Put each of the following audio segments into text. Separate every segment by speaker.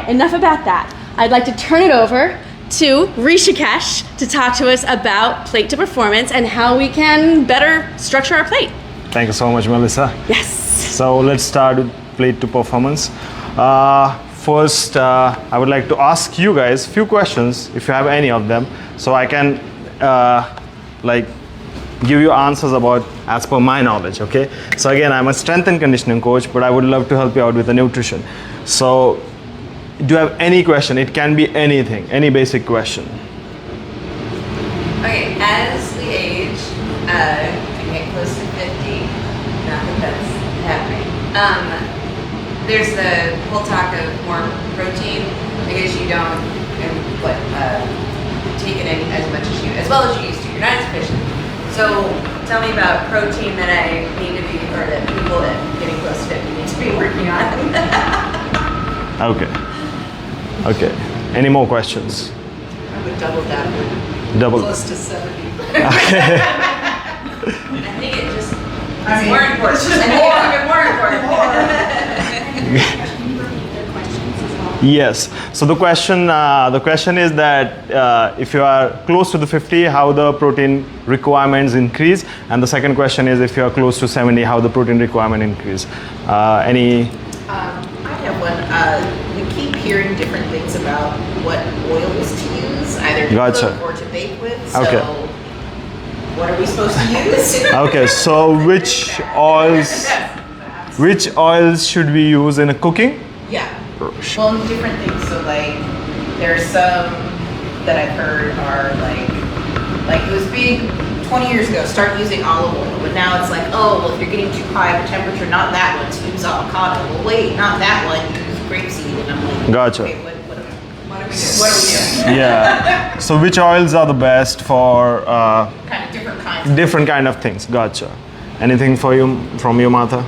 Speaker 1: Okay, enough about that. I'd like to turn it over to Hrishikesh to talk to us about plate to performance and how we can better structure our plate.
Speaker 2: Thank you so much, Melissa.
Speaker 1: Yes.
Speaker 2: So let's start with plate to performance. First, I would like to ask you guys a few questions, if you have any of them, so I can give you answers about as per my knowledge, okay? So again, I'm a strength and conditioning coach, but I would love to help you out with the nutrition. So do you have any question? It can be anything, any basic question.
Speaker 3: Okay, as we age, and get close to 50, not that that's happening, there's the whole talk of more protein because you don't take it in as much as well as you used to. You're not as efficient. So tell me about protein that I need to be, or that people that are getting close to 50 need to be working on.
Speaker 2: Okay. Any more questions?
Speaker 4: I would double that.
Speaker 2: Double.
Speaker 4: Close to 70.
Speaker 2: Okay.
Speaker 3: I think it just it's more important. I think it's even more important.
Speaker 2: Yes. So the question is that if you are close to the 50, how the protein requirements increase, and the second question is if you are close to 70, how the protein requirement increase. Any?
Speaker 4: I have one. We keep hearing different things about what oils to use, either to cook or to bake with. So what are we supposed to use?
Speaker 2: Okay. So which oils should we use in a cooking?
Speaker 4: Yeah. Well, different things. So there's some that I've heard are like it was big 20 years ago, start using olive oil, but now it's like, oh, well, if you're getting too high of a temperature, not that one, so use avocado. Well, wait, not that one, use grapeseed. And I'm like,
Speaker 2: gotcha.
Speaker 4: Okay, what are we doing? What are we doing?
Speaker 2: Yeah. So which oils are the best for
Speaker 4: kind of
Speaker 2: different kind of things? Gotcha. Anything from you, Martha?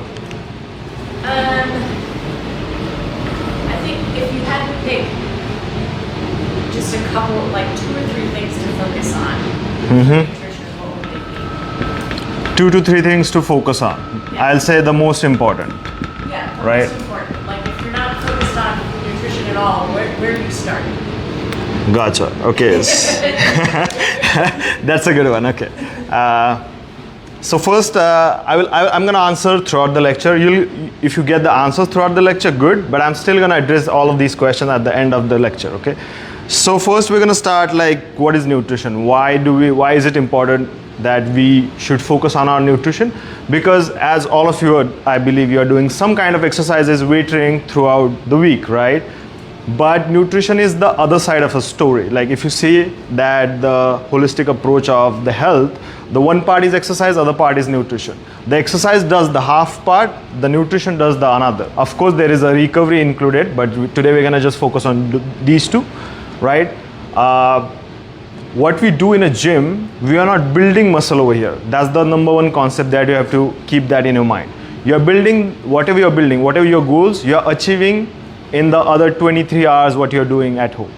Speaker 1: Just a couple, like 2 or 3 things to focus on.
Speaker 2: Mm-hmm. 2 to 3 things to focus on. Yeah. I'll say the most important.
Speaker 1: Yeah,
Speaker 2: right?
Speaker 1: Most important. Like if you're not focused on nutrition at all, where do you start?
Speaker 2: Gotcha. Okay. That's a good one. Okay. So first, I'm going to answer throughout the lecture. If you get the answers throughout the lecture, good. But I'm still going to address all of these questions at the end of the lecture. Okay. So first, we're going to start what is nutrition? Why is it important that we should focus on our nutrition? Because as all of you, I believe you are doing some kind of exercises, weight training throughout the week, right? But nutrition is the other side of a story. Like if you see that the holistic approach of the health, the one part is exercise, other part is nutrition. The exercise does the half part, the nutrition does the another. Of course, there is a recovery included, but today we're gonna just focus on these two, right? What we do in a gym, we are not building muscle over here. That's the number one concept that you have to keep that in your mind. You're building, whatever you're building, whatever your goals, you're achieving in the other 23 hours what you're doing at home.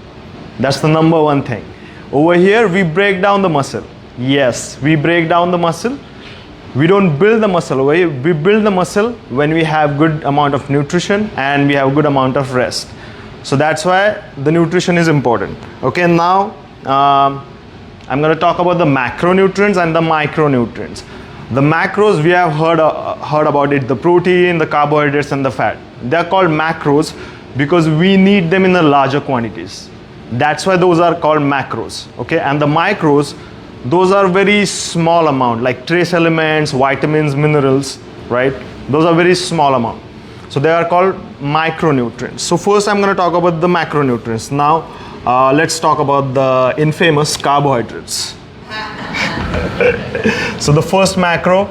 Speaker 2: That's the number one thing. Over here, we break down the muscle. Yes, we break down the muscle. We don't build the muscle over here. We build the muscle when we have good amount of nutrition and we have good amount of rest. So that's why the nutrition is important. Okay, now I'm going to talk about the macronutrients and the micronutrients. The macros, we have heard about it, the protein, the carbohydrates and the fat. They're called macros because we need them in the larger quantities. That's why those are called macros. Okay, and the micros, those are very small amount, like trace elements, vitamins, minerals, right? Those are very small amount. So they are called micronutrients. So first I'm going to talk about the macronutrients. Now let's talk about the infamous carbohydrates. So the first macro,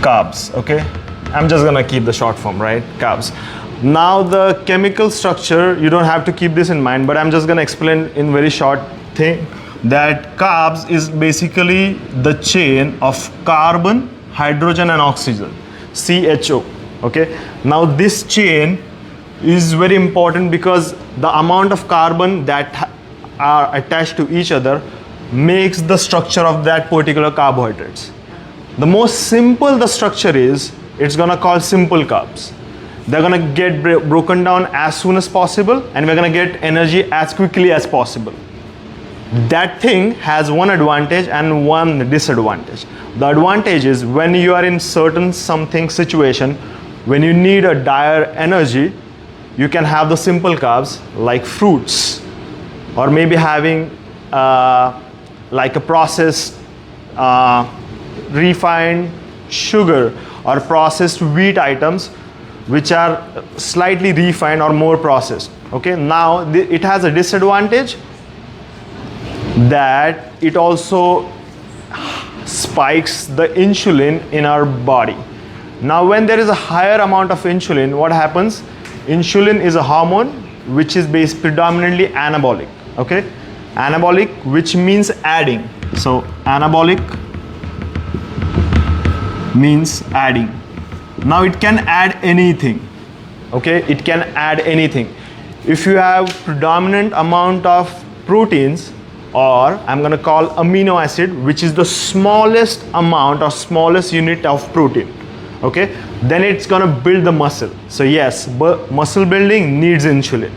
Speaker 2: carbs, okay? I'm just gonna keep the short form, right? Carbs. Now the chemical structure, you don't have to keep this in mind, but I'm just gonna explain in very short thing that carbs is basically the chain of carbon, hydrogen and oxygen, CHO, okay? Now this chain is very important because the amount of carbon that are attached to each other makes the structure of that particular carbohydrates. The most simple the structure is, it's gonna call simple carbs. They're gonna get broken down as soon as possible, and we're gonna get energy as quickly as possible. That thing has one advantage and one disadvantage. The advantage is when you are in certain something situation, when you need a dire energy, you can have the simple carbs like fruits, or maybe having like a processed refined sugar or processed wheat items which are slightly refined or more processed. Okay, now it has a disadvantage that it also spikes the insulin in our body. Now when there is a higher amount of insulin, what happens? Insulin is a hormone which is based predominantly anabolic. Okay, anabolic, which means adding. So anabolic means adding. Now it can add anything. Okay, it can add anything. If you have predominant amount of proteins, or I'm going to call amino acid, which is the smallest amount or smallest unit of protein, okay, then it's going to build the muscle. So yes, muscle building needs insulin.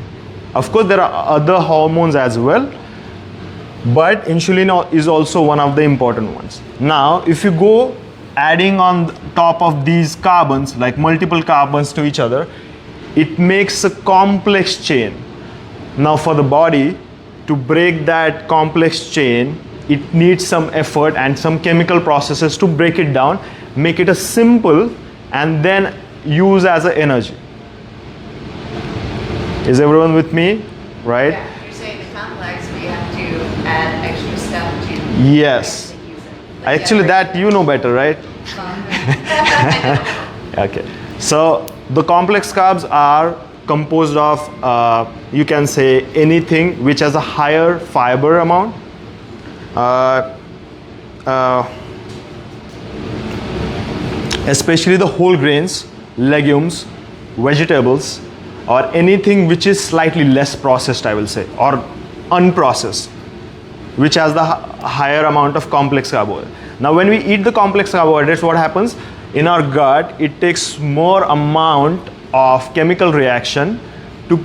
Speaker 2: Of course there are other hormones as well, but insulin is also one of the important ones. Now if you go adding on top of these carbons, like multiple carbons to each other, it makes a complex chain. Now for the body to break that complex chain, it needs some effort and some chemical processes to break it down, make it a simple, and then use as an energy. Is everyone with me? Right?
Speaker 3: Yeah, you're saying the complex, we have to add extra stuff to
Speaker 2: Yes.
Speaker 3: actually use it. Like
Speaker 2: Actually that you know better, right? Okay. So the complex carbs are composed of, you can say anything which has a higher fiber amount, especially the whole grains, legumes, vegetables, or anything which is slightly less processed, I will say, or unprocessed, which has the higher amount of complex carbohydrates. Now when we eat the complex carbohydrates, what happens? In our gut, it takes more amount of chemical reaction to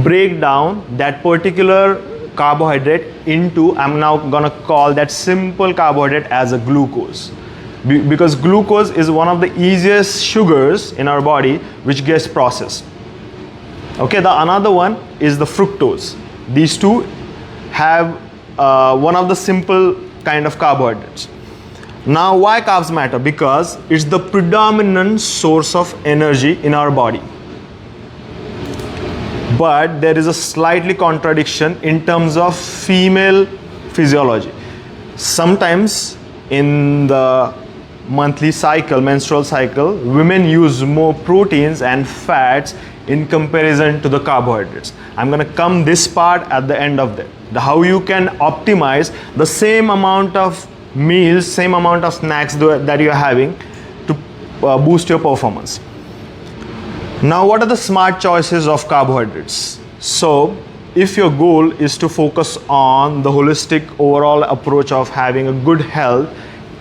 Speaker 2: break down that particular carbohydrate into, I'm now gonna call that simple carbohydrate as a glucose. Because glucose is one of the easiest sugars in our body which gets processed. Okay, the another one is the fructose. These two have one of the simple kind of carbohydrates. Now why carbs matter? Because it's the predominant source of energy in our body. But there is a slightly contradiction in terms of female physiology. Sometimes in the monthly cycle, menstrual cycle, women use more proteins and fats in comparison to the carbohydrates. I'm going to come this part at the end of that. How you can optimize the same amount of meals, same amount of snacks that you're having to boost your performance. Now what are the smart choices of carbohydrates? So if your goal is to focus on the holistic overall approach of having a good health,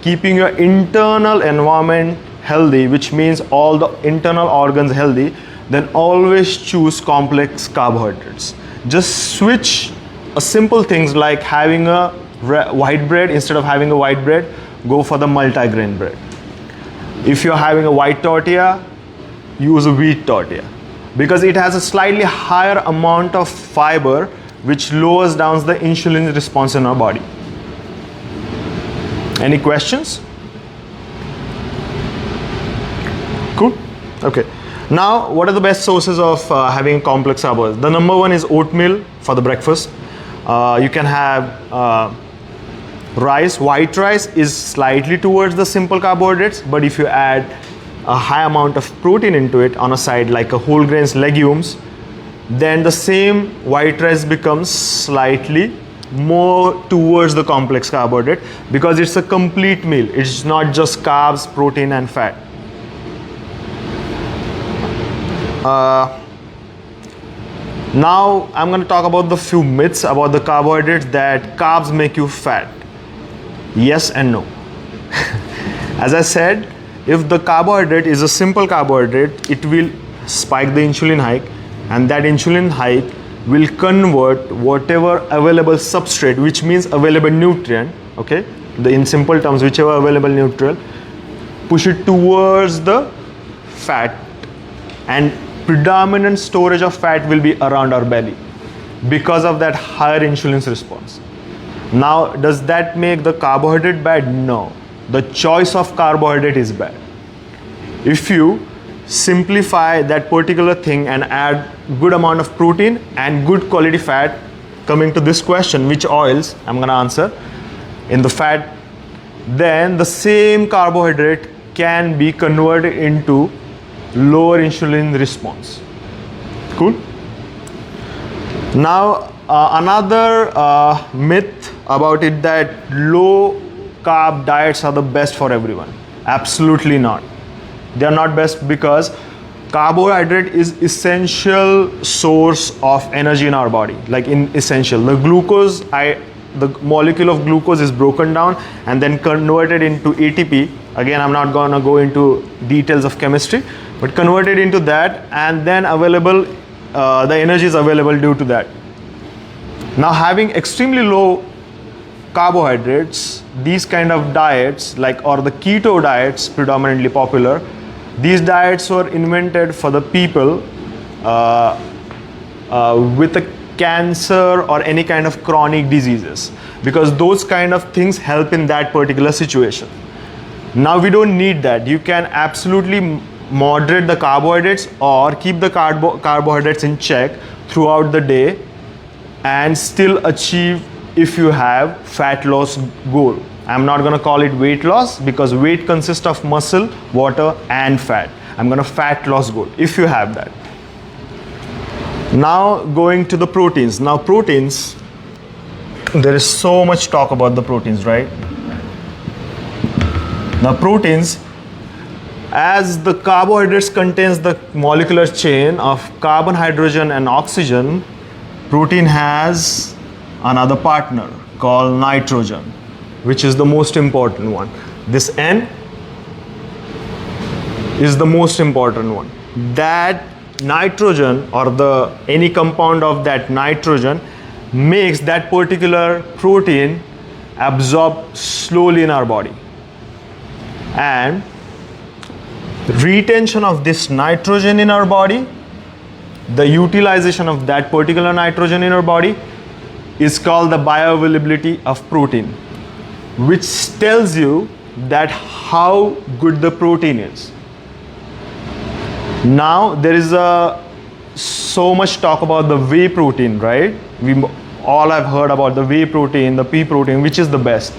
Speaker 2: keeping your internal environment healthy, which means all the internal organs healthy, then always choose complex carbohydrates. Just switch a simple things like having a white bread. Instead of having a white bread, go for the multigrain bread. If you're having a white tortilla, use a wheat tortilla, because it has a slightly higher amount of fiber which lowers down the insulin response in our body. Any questions? Cool. Okay. Now what are the best sources of having complex carbohydrates? The number one is oatmeal for the breakfast. You can have rice. White rice is slightly towards the simple carbohydrates, but if you add a high amount of protein into it on a side, like a whole grains, legumes, then the same white rice becomes slightly more towards the complex carbohydrate, because it's a complete meal. It's not just carbs, protein and fat. Now I'm going to talk about the few myths about the carbohydrates, that carbs make you fat. Yes and no. As I said, if the carbohydrate is a simple carbohydrate, it will spike the insulin hike, and that insulin hike will convert whatever available substrate, which means available nutrient, okay, in simple terms, whichever available nutrient, push it towards the fat, and predominant storage of fat will be around our belly because of that higher insulin response. Now, does that make the carbohydrate bad? No. The choice of carbohydrate is bad. If you simplify that particular thing and add good amount of protein and good quality fat, coming to this question, which oils I'm going to answer in the fat, then the same carbohydrate can be converted into lower insulin response. Cool? Now, another myth about it, that low carb diets are the best for everyone. Absolutely not. They are not best, because carbohydrate is essential source of energy in our body, like in essential. The glucose, the molecule of glucose is broken down and then converted into ATP. Again, I'm not going to go into details of chemistry, but converted into that, and then available, the energy is available due to that. Now, having extremely low carbohydrates, these kind of diets, like, or the keto diets, predominantly popular, these diets were invented for the people with a cancer or any kind of chronic diseases, because those kind of things help in that particular situation. Now we don't need that. You can absolutely moderate the carbohydrates or keep the carbohydrates in check throughout the day and still achieve if you have fat loss goal. I'm not going to call it weight loss, because weight consists of muscle, water and fat. I'm going to fat loss goal if you have that. Now going to the proteins. Now proteins, there is so much talk about the proteins, right? Now proteins, as the carbohydrates contains the molecular chain of carbon, hydrogen and oxygen, protein has another partner called nitrogen, which is the most important one. This N is the most important one. That nitrogen, or any compound of that nitrogen, makes that particular protein absorb slowly in our body. And retention of this nitrogen in our body, the utilization of that particular nitrogen in our body, is called the bioavailability of protein, which tells you that how good the protein is. Now there is so much talk about the whey protein, right? We all have heard about the whey protein, the pea protein, which is the best.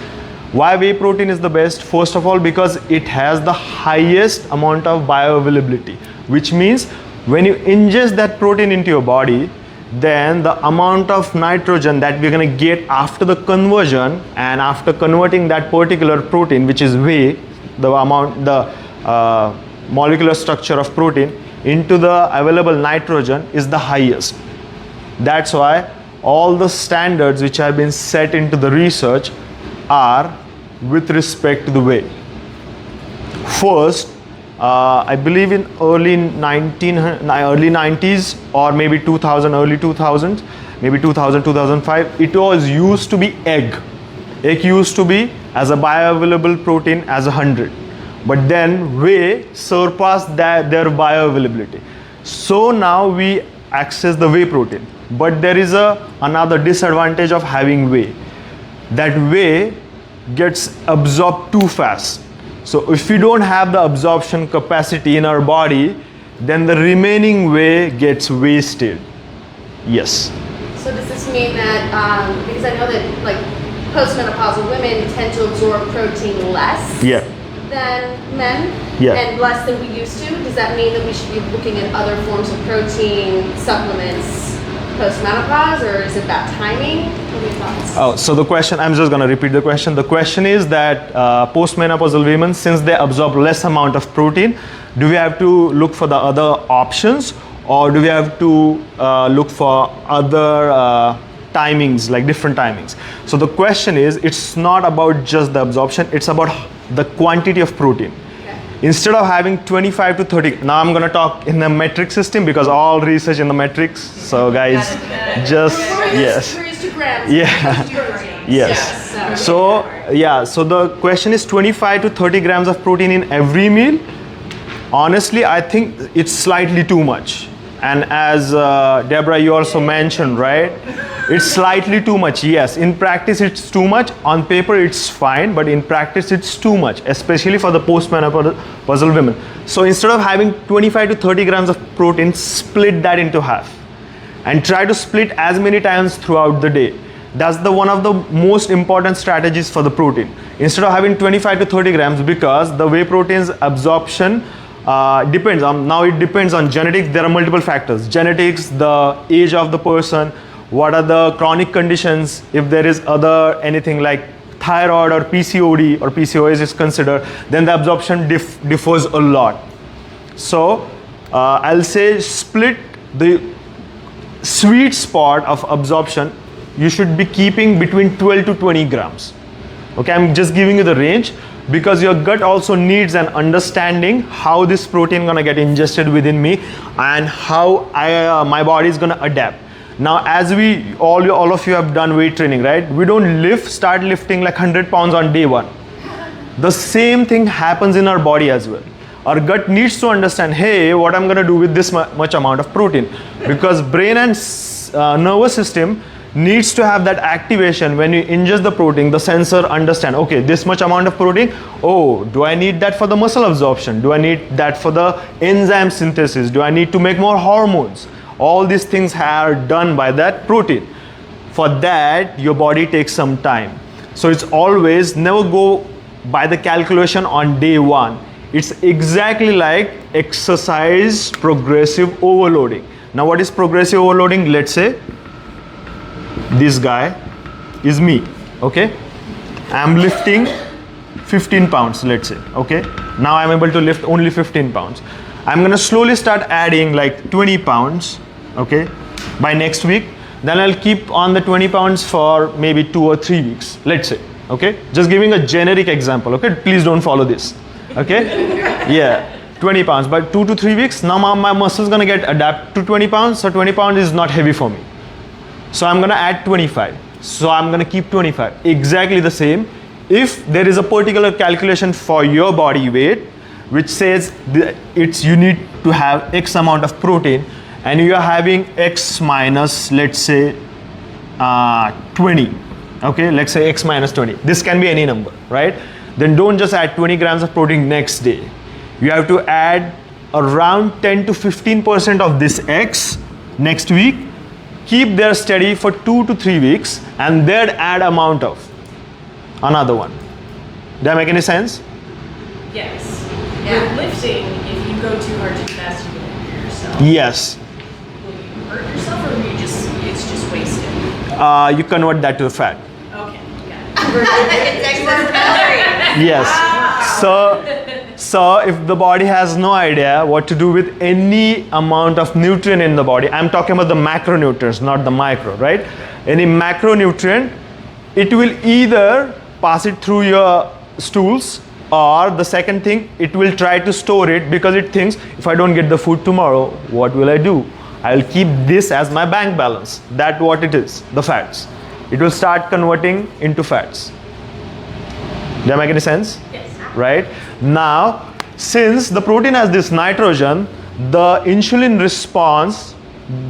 Speaker 2: Why whey protein is the best? First of all, because it has the highest amount of bioavailability, which means when you ingest that protein into your body, then the amount of nitrogen that we're going to get after the conversion, and after converting that particular protein, which is whey, the molecular structure of protein, into the available nitrogen is the highest. That's why all the standards which have been set into the research are with respect to the whey. First, I believe in early 90s or maybe 2000, early 2000s, maybe 2000, 2005, it was used to be egg. Egg used to be as a bioavailable protein as 100. But then whey surpassed their bioavailability. So now we access the whey protein. But there is another disadvantage of having whey. That whey gets absorbed too fast. So if we don't have the absorption capacity in our body, then the remaining whey gets wasted. Yes.
Speaker 1: So does this mean that, because I know that like postmenopausal women tend to absorb protein less than men, and less than we used to, does that mean that we should be looking at other forms of protein supplements post-menopause, or is it about timing? What are your thoughts?
Speaker 2: Oh, so the question, I'm just going to repeat the question. The question is that post-menopausal women, since they absorb less amount of protein, do we have to look for the other options, or do we have to look for other timings, like different timings? So the question is, it's not about just the absorption, it's about the quantity of protein. instead of having 25 to 30, now I'm going to talk in the metric system because all research in the metrics. So guys, just, yes. Yeah. Yes. So, yeah, so the question is 25 to 30 grams of protein in every meal. Honestly, I think it's slightly too much. And as Deborah, you also mentioned, right? It's slightly too much. Yes, in practice it's too much. On paper it's fine, but in practice it's too much, especially for the postmenopausal women. So instead of having 25 to 30 grams of protein, split that into half. And try to split as many times throughout the day. That's one of the most important strategies for the protein. Instead of having 25 to 30 grams, because the whey protein's absorption depends on, now it depends on genetics. There are multiple factors. Genetics, the age of the person, what are the chronic conditions, if there is anything like thyroid or PCOD or PCOS is considered, then the absorption differs a lot. So I'll say split the sweet spot of absorption. You should be keeping between 12 to 20 grams. Okay, I'm just giving you the range because your gut also needs an understanding how this protein gonna get ingested within me and how my body is gonna adapt. Now, as all of you have done weight training, right? We don't start lifting like 100 pounds on day one. The same thing happens in our body as well. Our gut needs to understand, hey, what I'm gonna do with this much amount of protein, because brain and nervous system needs to have that activation. When you ingest the protein, the sensor understand, okay, this much amount of protein, oh, do I need that for the muscle absorption? Do I need that for the enzyme synthesis? Do I need to make more hormones? All these things are done by that protein. For that, your body takes some time. So it's always never go by the calculation on day one. It's exactly like exercise progressive overloading. Now what is progressive overloading? Let's say this guy is me, okay? I'm lifting 15 pounds, let's say, okay? Now I'm able to lift only 15 pounds. I'm gonna slowly start adding like 20 pounds, okay, by next week. Then I'll keep on the 20 pounds for maybe 2 or 3 weeks, let's say, okay? Just giving a generic example, okay? Please don't follow this, okay? Yeah, 20 pounds, but 2 to 3 weeks, now my muscle's gonna get adapt to 20 pounds, so 20 pounds is not heavy for me. So I'm gonna add 25. So I'm gonna keep 25. Exactly the same. If there is a particular calculation for your body weight, which says you need to have X amount of protein, and you are having X minus, let's say, 20. Okay, let's say X minus 20. This can be any number, right? Then don't just add 20 grams of protein next day. You have to add around 10 to 15% of this X next week. Keep there steady for 2 to 3 weeks, and then add amount of another one. Does that make any sense?
Speaker 5: Yes.
Speaker 3: Yeah.
Speaker 5: With lifting, if you go too hard too fast, you will injure yourself.
Speaker 2: Yes.
Speaker 5: Will you hurt yourself, or will it's just wasted?
Speaker 2: You convert that to fat.
Speaker 5: Okay, got it.
Speaker 3: It's excess calorie.
Speaker 2: Yes. So if the body has no idea what to do with any amount of nutrient in the body, I'm talking about the macronutrients, not the micro, right? Any macronutrient, it will either pass it through your stools, or the second thing, it will try to store it because it thinks, if I don't get the food tomorrow, what will I do? I'll keep this as my bank balance. That's what it is, the fats. It will start converting into fats. Does that make any sense?
Speaker 5: Yes.
Speaker 2: Right? Now, since the protein has this nitrogen, the insulin response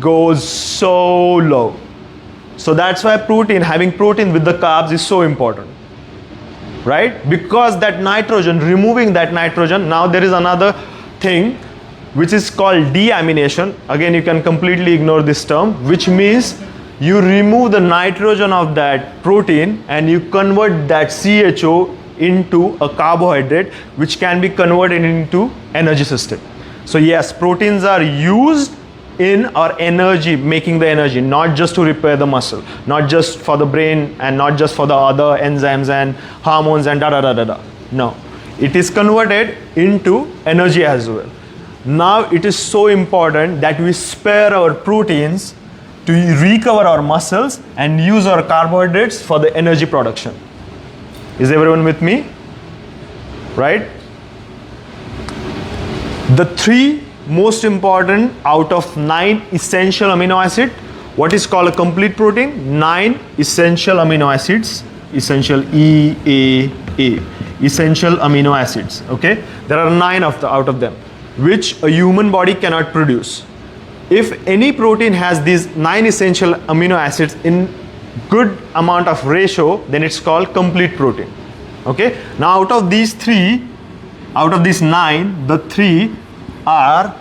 Speaker 2: goes so low. So that's why having protein with the carbs is so important. Right? Because that nitrogen, removing that nitrogen, now there is another thing which is called deamination. Again, you can completely ignore this term, which means you remove the nitrogen of that protein and you convert that CHO into a carbohydrate, which can be converted into energy system. So yes, proteins are used in our energy, making the energy, not just to repair the muscle, not just for the brain, and not just for the other enzymes and hormones and No, it is converted into energy as well. Now it is so important that we spare our proteins to recover our muscles and use our carbohydrates for the energy production. Is everyone with me? Right? The 3 most important out of 9 essential amino acids, what is called a complete protein, 9 essential amino acids, essential EAA, essential amino acids, okay? There are 9 out of them, which a human body cannot produce. If any protein has these 9 essential amino acids in good amount of ratio, then it's called complete protein, okay? Now out of these 9, the 3 are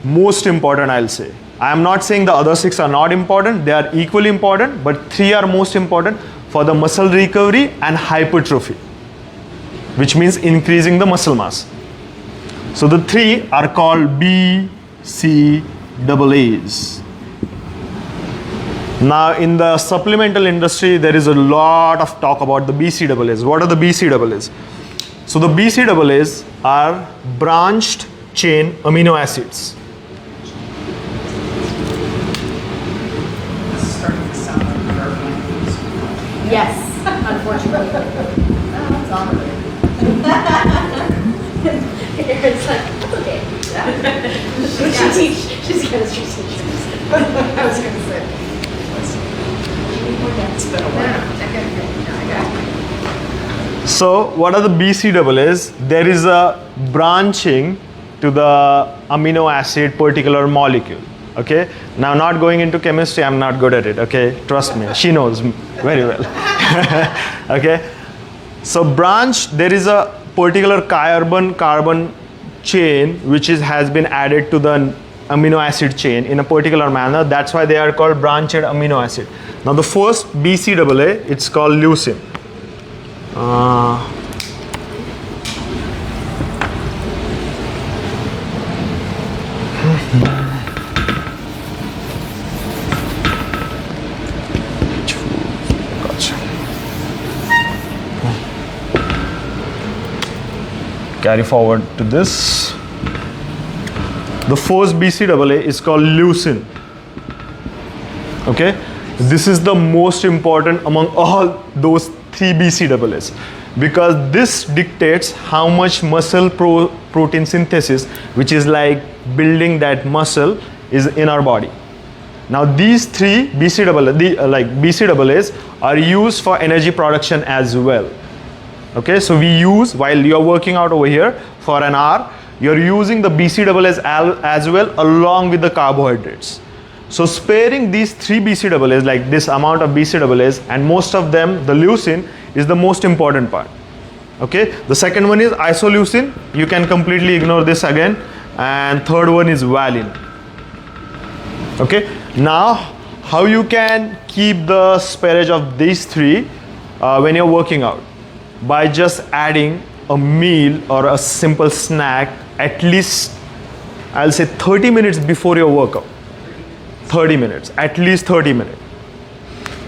Speaker 2: most important, I'll say. I am not saying the other 6 are not important, they are equally important, but 3 are most important for the muscle recovery and hypertrophy, which means increasing the muscle mass. So the 3 are called BCAAs. Now in the supplemental industry, there is a lot of talk about the BCAAs. What are the BCAAs? So the BCAAs are branched chain amino acids.
Speaker 1: Yes, unfortunately.
Speaker 4: That's all right.
Speaker 1: It's like, that's okay. She's chemistry teacher.
Speaker 4: I was gonna say. It's been a while.
Speaker 2: So what are the BCAAs? There is a branching to the amino acid particular molecule. Okay, now not going into chemistry, I'm not good at it, okay, trust me, she knows very well. Okay, so branch, there is a particular carbon chain which has been added to the amino acid chain in a particular manner. That's why they are called branched amino acid. Now the first BCAA, it's called leucine. Carry forward to this. The first BCAA is called leucine. Okay, this is the most important among all those 3 BCAAs, because this dictates how much muscle protein synthesis, which is like building that muscle, is in our body. Now these 3 BCAAs are used for energy production as well. Okay, so we use, while you're working out over here for an hour, you're using the BCAAs as well along with the carbohydrates. So sparing these 3 BCAAs, like this amount of BCAAs, and most of them, the leucine is the most important part. Okay, the second one is isoleucine, you can completely ignore this again, and third one is valine. Okay, now how you can keep the sparage of these 3 when you're working out? By just adding a meal or a simple snack at least, I'll say 30 minutes before your workout. 30 minutes, at least 30 minutes.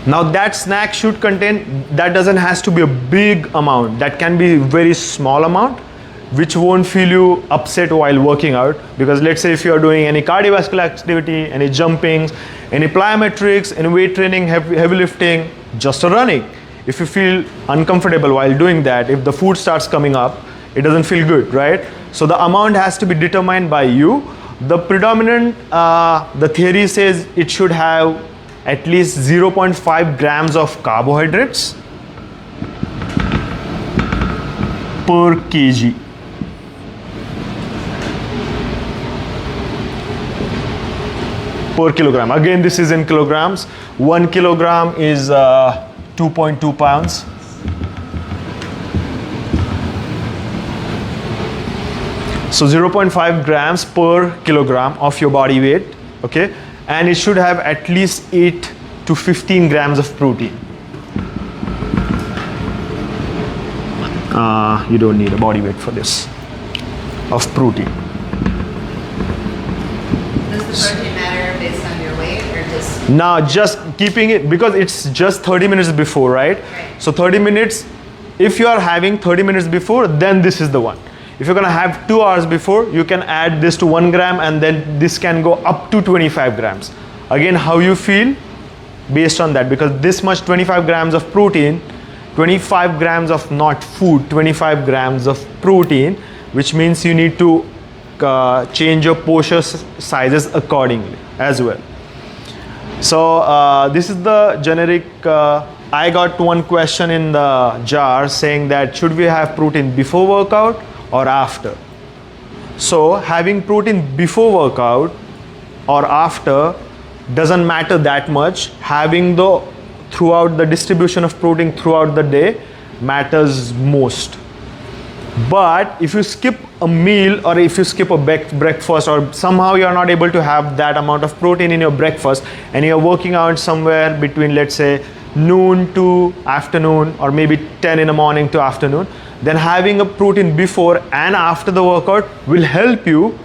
Speaker 2: Now that snack should contain, that doesn't has to be a big amount, that can be very small amount, which won't feel you upset while working out. Because let's say if you are doing any cardiovascular activity, any jumpings, any plyometrics, any weight training, heavy lifting, just a running. If you feel uncomfortable while doing that, if the food starts coming up, it doesn't feel good, right? So the amount has to be determined by you. The predominant, the theory says it should have at least 0.5 grams of carbohydrates per kg. Per kilogram. Again, this is in kilograms. 1 kilogram is 2.2 pounds. So 0.5 grams per kilogram of your body weight, okay? And it should have at least 8 to 15 grams of protein. You don't need a body weight for this, of protein.
Speaker 3: Does the protein matter based on your weight or just?
Speaker 2: Now just keeping it, because it's just 30 minutes before, right? So 30 minutes, if you are having 30 minutes before, then this is the one. If you're gonna have 2 hours before, you can add this to 1 gram, and then this can go up to 25 grams. Again, how you feel based on that, because this much 25 grams of protein, 25 grams of not food, 25 grams of protein, which means you need to change your portion sizes accordingly as well. So this is the generic. I got one question in the jar saying that should we have protein before workout or after? So having protein before workout or after doesn't matter that much. Having the throughout the distribution of protein throughout the day matters most. But if you skip a meal or if you skip a breakfast or somehow you are not able to have that amount of protein in your breakfast and you are working out somewhere between, let's say, noon to afternoon or maybe 10 in the morning to afternoon, then having a protein before and after the workout will help you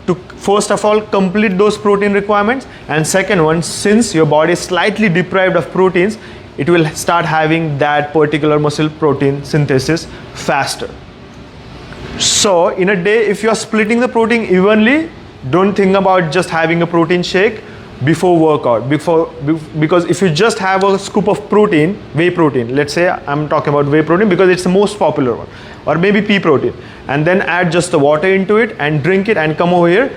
Speaker 2: to first of all complete those protein requirements, and second one, since your body is slightly deprived of proteins, it will start having that particular muscle protein synthesis faster. So in a day, if you are splitting the protein evenly, don't think about just having a protein shake before workout. Because if you just have a scoop of protein, whey protein, let's say I'm talking about whey protein because it's the most popular one, or maybe pea protein, and then add just the water into it and drink it and come over here,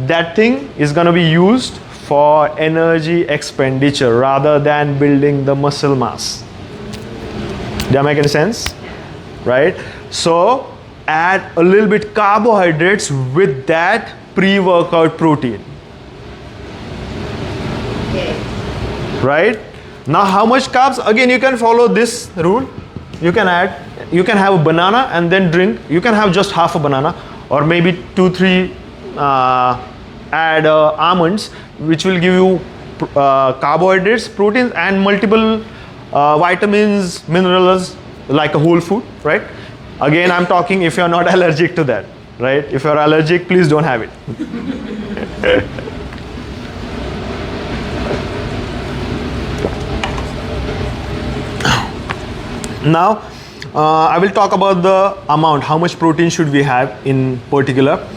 Speaker 2: that thing is going to be used for energy expenditure rather than building the muscle mass. Does that make any sense? Right? So add a little bit carbohydrates with that pre-workout protein.
Speaker 3: Okay.
Speaker 2: Right? Now how much carbs? Again, you can follow this rule. You can have a banana and then drink. You can have just half a banana or maybe 2-3 add almonds, which will give you carbohydrates, proteins and multiple vitamins, minerals, like a whole food, right? Again, I'm talking if you're not allergic to that, right? If you're allergic, please don't have it. Now, I will talk about the amount, how much protein should we have in particular.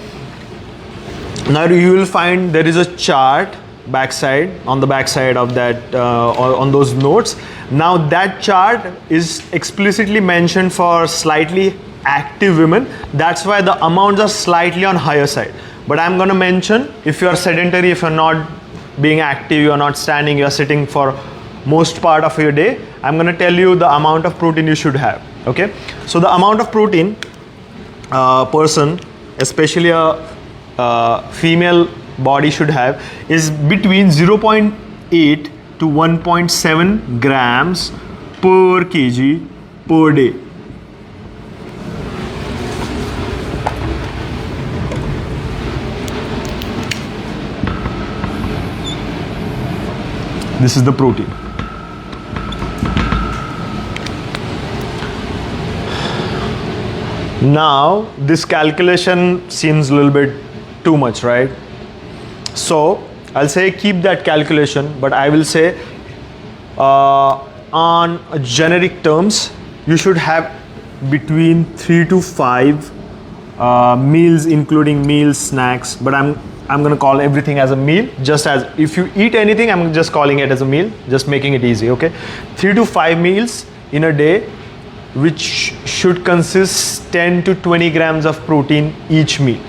Speaker 2: Now you will find there is a chart on the backside of that, on those notes. Now that chart is explicitly mentioned for slightly active women. That's why the amounts are slightly on higher side. But I'm going to mention if you are sedentary, if you're not being active, you're not standing, you're sitting for most part of your day, I'm going to tell you the amount of protein you should have. Okay, so the amount of protein person, especially a female body should have, is between 0.8 to 1.7 grams per kg per day. This is the protein. Now this calculation seems a little bit too much, right? So I'll say keep that calculation, but I will say on generic terms you should have between 3 to 5 meals, including meals, snacks, but I'm going to call everything as a meal, just as if you eat anything, I'm just calling it as a meal, just making it easy, okay? 3 to 5 meals in a day, which should consist 10 to 20 grams of protein each meal.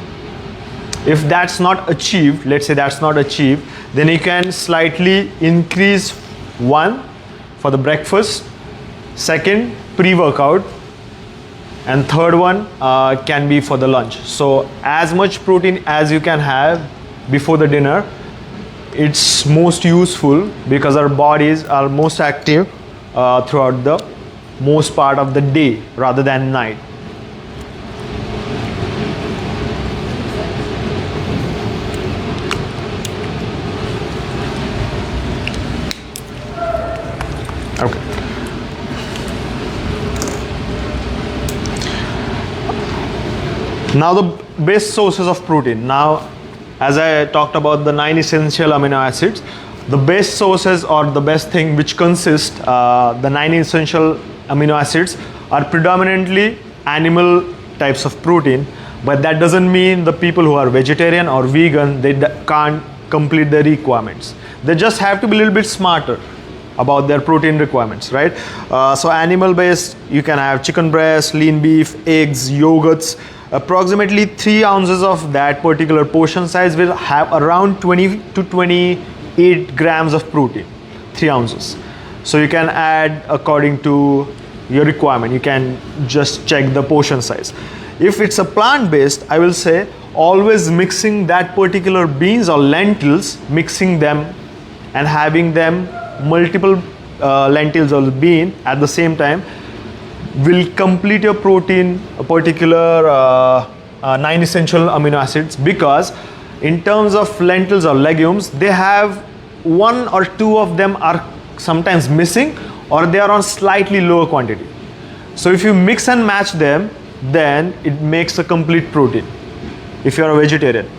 Speaker 2: If that's not achieved, let's say that's not achieved, then you can slightly increase one for the breakfast, second pre-workout, and third one can be for the lunch. So as much protein as you can have before the dinner, it's most useful because our bodies are most active throughout the most part of the day rather than night. Okay. Now the best sources of protein. Now, as I talked about the 9 essential amino acids, the best sources or the best thing which consist the 9 essential amino acids are predominantly animal types of protein, but that doesn't mean the people who are vegetarian or vegan, they can't complete their requirements. They just have to be a little bit smarter about their protein requirements, right? So animal based, you can have chicken breast, lean beef, eggs, yogurts, approximately 3 ounces of that particular portion size will have around 20 to 28 grams of protein. 3 ounces. So you can add according to your requirement. You can just check the portion size. If it's a plant-based, I will say always mixing that particular beans or lentils, mixing them and having them multiple lentils or bean at the same time will complete your protein, a particular 9 essential amino acids, because in terms of lentils or legumes, they have 1 or 2 of them are sometimes missing, or they are on slightly lower quantity. So if you mix and match them, then it makes a complete protein if you are a vegetarian.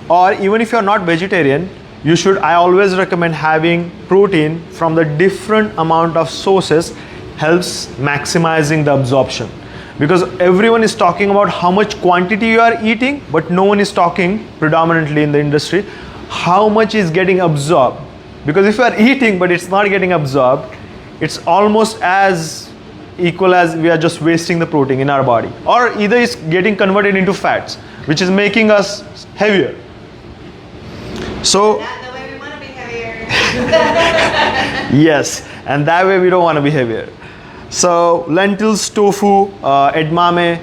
Speaker 2: Or even if you are not vegetarian, you should, I always recommend having protein from the different amount of sources, helps maximizing the absorption. Because everyone is talking about how much quantity you are eating, but no one is talking, predominantly in the industry, how much is getting absorbed. Because if you are eating but it's not getting absorbed, it's almost as equal as we are just wasting the protein in our body. Or either it's getting converted into fats, which is making us heavier. So
Speaker 3: Not the way we want to be heavier.
Speaker 2: yes, and that way we don't want to be heavier. So lentils, tofu, edamame,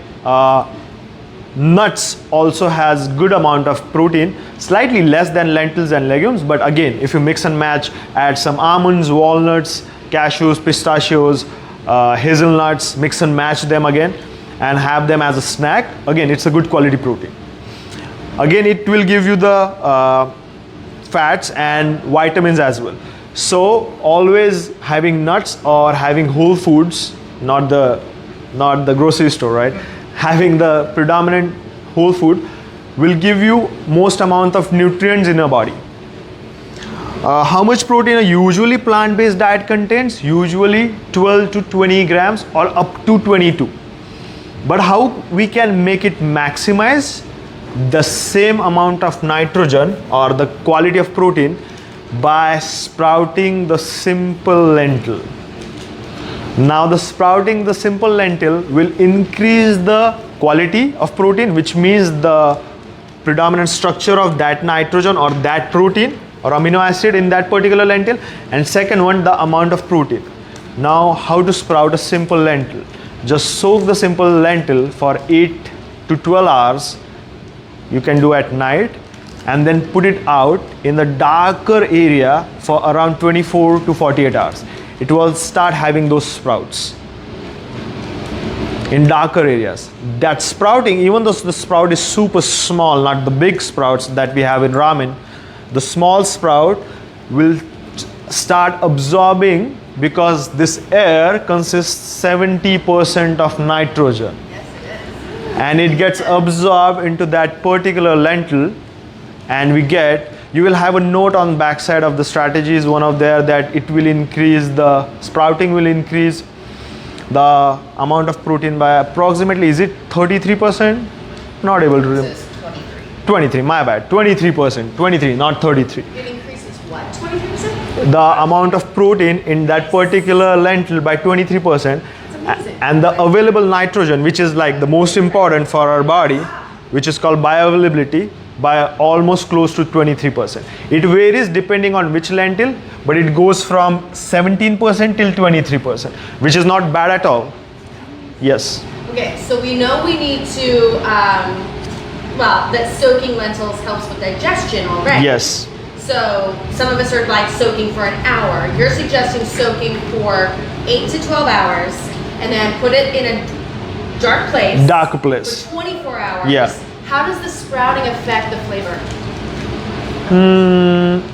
Speaker 2: nuts also has good amount of protein, slightly less than lentils and legumes, but again, if you mix and match, add some almonds, walnuts, cashews, pistachios, hazelnuts, mix and match them again and have them as a snack, again it's a good quality protein. Again, it will give you the fats and vitamins as well. So always having nuts or having whole foods, not the grocery store, right? Having the predominant whole food will give you most amount of nutrients in your body. How much protein a usually plant-based diet contains? Usually 12 to 20 grams or up to 22. But how we can make it maximize the same amount of nitrogen or the quality of protein by sprouting the simple lentil. Now the sprouting the simple lentil will increase the quality of protein, which means the predominant structure of that nitrogen or that protein or amino acid in that particular lentil, and second one, the amount of protein. Now how to sprout a simple lentil? Just soak the simple lentil for 8 to 12 hours. You can do at night, and then put it out in the darker area for around 24 to 48 hours. It will start having those sprouts in darker areas. That sprouting, even though the sprout is super small, not the big sprouts that we have in ramen, the small sprout will start absorbing, because this air consists 70% of nitrogen. And it gets absorbed into that particular lentil, and you will have a note on the back side of the strategy is one of there that it will increase, the sprouting will increase the amount of protein by approximately, is it 33%? Not able to remember. 23, my bad, 23%, 23, not 33.
Speaker 1: It increases what, 23%?
Speaker 2: The amount of protein in that particular lentil by 23%. And the available nitrogen, which is like the most important for our body, which is called bioavailability, by almost close to 23%. It varies depending on which lentil, but it goes from 17% till 23%, which is not bad at all. Yes.
Speaker 1: Okay, so we know we need to, that soaking lentils helps with digestion already.
Speaker 2: Yes.
Speaker 1: So some of us are like soaking for an hour. You're suggesting soaking for 8 to 12 hours and then put it in a dark place.
Speaker 2: Dark place.
Speaker 1: For 24 hours.
Speaker 2: Yeah.
Speaker 1: How does the sprouting affect the flavor?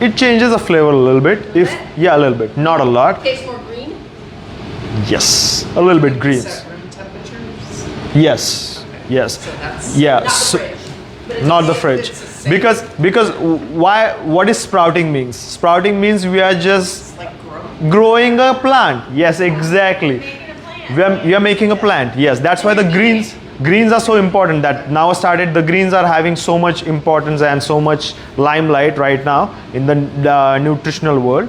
Speaker 2: It changes the flavor a little bit. A little bit, not a lot.
Speaker 1: Tastes more green?
Speaker 2: Yes, a little bit green.
Speaker 5: Set room temperatures?
Speaker 2: Yes, yes.
Speaker 5: So that's
Speaker 2: Yeah.
Speaker 1: Not the
Speaker 2: So,
Speaker 1: fridge. But it's
Speaker 2: not the
Speaker 1: okay.
Speaker 2: fridge.
Speaker 5: It's the same.
Speaker 2: Because what is sprouting means? Sprouting means we are just
Speaker 5: It's like growing.
Speaker 2: growing a plant. Yes, exactly. We are making a plant. Yes, that's why the greens are so important, that now the greens are having so much importance and so much limelight right now in the nutritional world.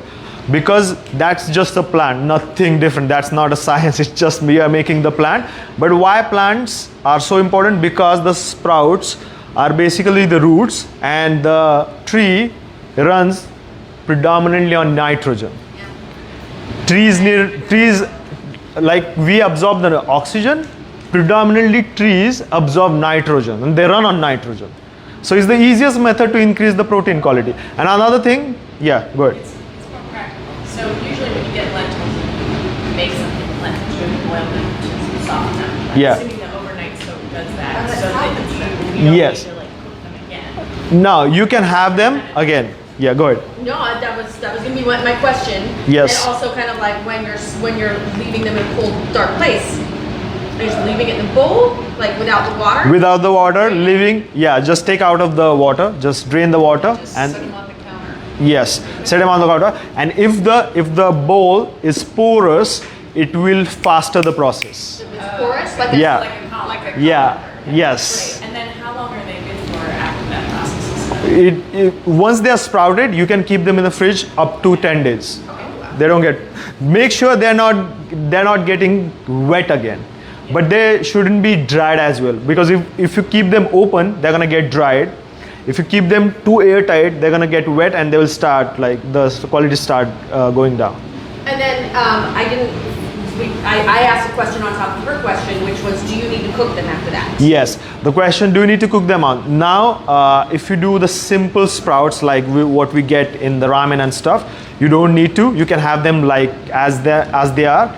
Speaker 2: because that's just a plant, nothing different. That's not a science, it's just we are making the plant. But why plants are so important? Because the sprouts are basically the roots, and the tree runs predominantly on nitrogen. Trees like we absorb the oxygen, predominantly trees absorb nitrogen and they run on nitrogen. So it's the easiest method to increase the protein quality. And another thing, yeah, go ahead.
Speaker 5: It's more practical. So usually when you get lentils, you make something with lentils, you boil them to soften them. I'm
Speaker 2: Yeah.
Speaker 5: assuming the overnight soak does that, so that you don't
Speaker 2: Yes.
Speaker 5: need to like cook them again.
Speaker 2: Now you can have them again. Yeah, go ahead.
Speaker 1: No, that was gonna be my question.
Speaker 2: Yes.
Speaker 1: And also kind of like when you're leaving them in a cold, dark place, you're just leaving it in a bowl, like without the water.
Speaker 2: Without the water, leaving, yeah, just take out of the water, just drain the water,
Speaker 4: Just
Speaker 2: and
Speaker 4: set them on the counter.
Speaker 2: yes, set them on the counter. And if the bowl is porous, it will faster the process.
Speaker 1: It's porous, like
Speaker 2: Yeah.
Speaker 5: Like a collar.
Speaker 4: Like a
Speaker 2: Yeah.
Speaker 4: colander.
Speaker 2: Yes.
Speaker 5: And then how long are they good for after that process is done?
Speaker 2: Once they are sprouted, you can keep them in the fridge up to 10 days. They don't get. Make sure they're not getting wet again, but they shouldn't be dried as well, because if you keep them open, they're gonna get dried. If you keep them too airtight, they're gonna get wet and they will start like the quality start going down.
Speaker 1: And then I asked a question on top of her question, which was, do you need to cook them after that?
Speaker 2: Yes, the question, do you need to cook them on? Now, if you do the simple sprouts like what we get in the ramen and stuff, you don't need to. You can have them like as they are.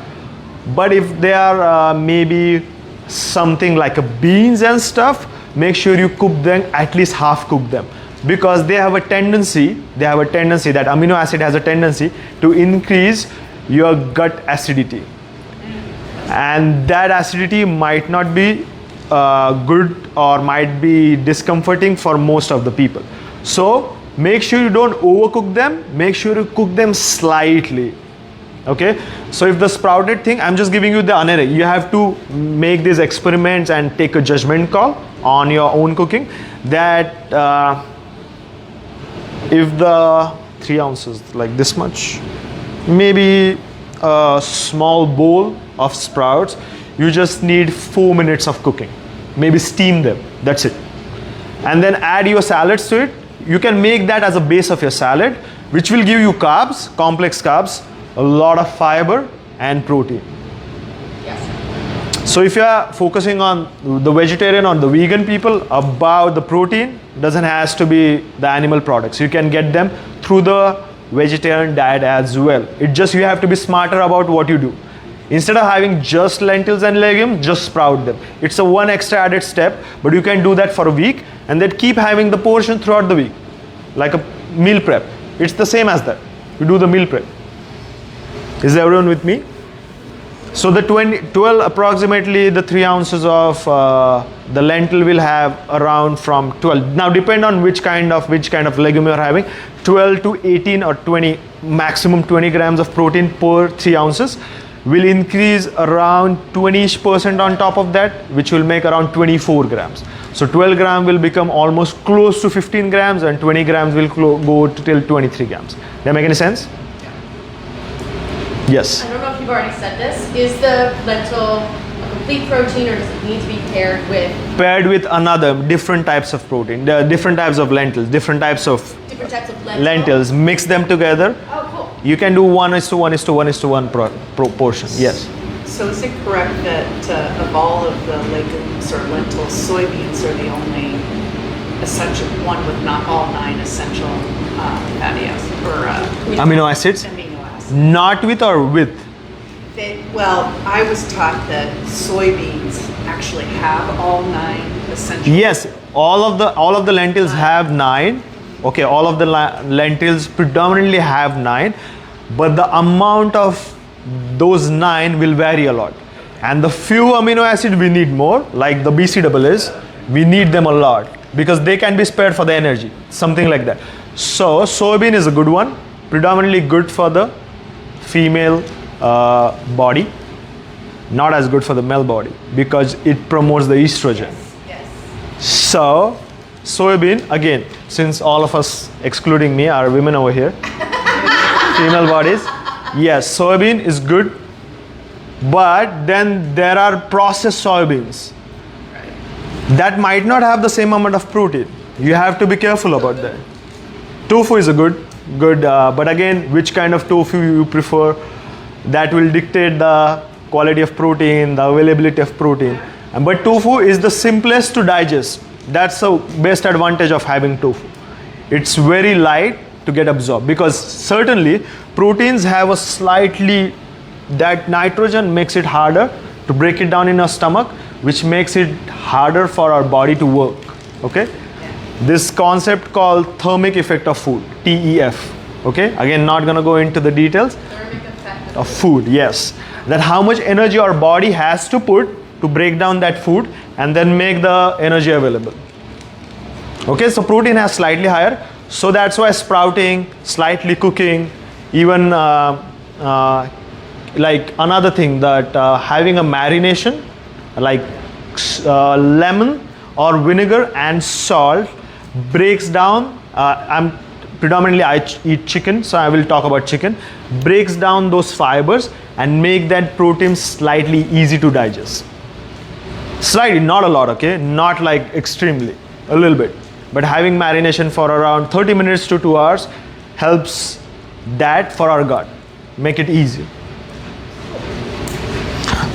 Speaker 2: But if they are maybe something like a beans and stuff, make sure you cook them, at least half cook them. Because they have a tendency, that amino acid has a tendency to increase your gut acidity. And that acidity might not be good or might be discomforting for most of the people. So make sure you don't overcook them, make sure you cook them slightly. Okay, so if the sprouted thing, I'm just giving you the anere, you have to make these experiments and take a judgment call on your own cooking, that if the 3 ounces, like this much, maybe a small bowl of sprouts, you just need 4 minutes of cooking. Maybe steam them, that's it. And then add your salads to it. You can make that as a base of your salad, which will give you carbs, complex carbs, a lot of fiber and protein.
Speaker 1: Yes.
Speaker 2: So if you are focusing on the vegetarian or the vegan people, about the protein doesn't has to be the animal products. You can get them through the vegetarian diet as well. It just, you have to be smarter about what you do. Instead of having just lentils and legumes, just sprout them. It's a one extra added step, but you can do that for a week and then keep having the portion throughout the week, like a meal prep. It's the same as that. You do the meal prep. Is everyone with me? So the 12 approximately the 3 ounces of the lentil will have around from 12. Now depend on which kind of legume you're having. 12 to 18 or 20, maximum 20 grams of protein per 3 ounces will increase around 20% on top of that, which will make around 24 grams. So 12 grams will become almost close to 15 grams and 20 grams will go to till 23 grams. Does that make any sense? Yes.
Speaker 1: I don't know if you've already said this. Is the lentil a complete protein, or does it need to be paired with?
Speaker 2: Paired with another different types of protein. There are different types of lentils, different types of lentils. Mix them together.
Speaker 1: Oh, cool.
Speaker 2: You can do 1:1:1:1 proportion. Yes.
Speaker 6: So is it correct that of all of the legumes or lentils, soybeans are the only essential one with not all 9 essential fatty acids or
Speaker 2: Amino acids?
Speaker 6: amino acids?
Speaker 2: Not with or with?
Speaker 6: Well, I was taught that soybeans actually have all 9 essential.
Speaker 2: Yes, all of the lentils have 9. Okay, all of the lentils predominantly have 9, but the amount of those 9 will vary a lot. And the few amino acids we need more, like the BCAAs, we need them a lot because they can be spared for the energy, something like that. So soybean is a good one, predominantly good for the female body, not as good for the male body because it promotes the estrogen.
Speaker 1: Yes.
Speaker 2: So soybean, again, since all of us excluding me are women over here, female bodies. Yes, soybean is good, but then there are processed soybeans that might not have the same amount of protein. You have to be careful about that. Tofu is a good, but again, which kind of tofu you prefer, that will dictate the quality of protein, the availability of protein. But tofu is the simplest to digest. That's the best advantage of having tofu. It's very light to get absorbed, because certainly proteins have a slightly, that nitrogen makes it harder to break it down in our stomach, which makes it harder for our body to work. Okay? This concept called thermic effect of food, TEF. Okay? Again, not gonna go into the details of food. Yes, that how much energy our body has to put to break down that food and then make the energy available. Okay, so protein has slightly higher, so that's why sprouting, slightly cooking, even like another thing, that having a marination like lemon or vinegar and salt breaks down. I eat chicken, so I will talk about chicken. Breaks down those fibers and make that protein slightly easy to digest. Slightly, not a lot, okay? Not like extremely, a little bit. But having marination for around 30 minutes to 2 hours helps that for our gut, make it easy.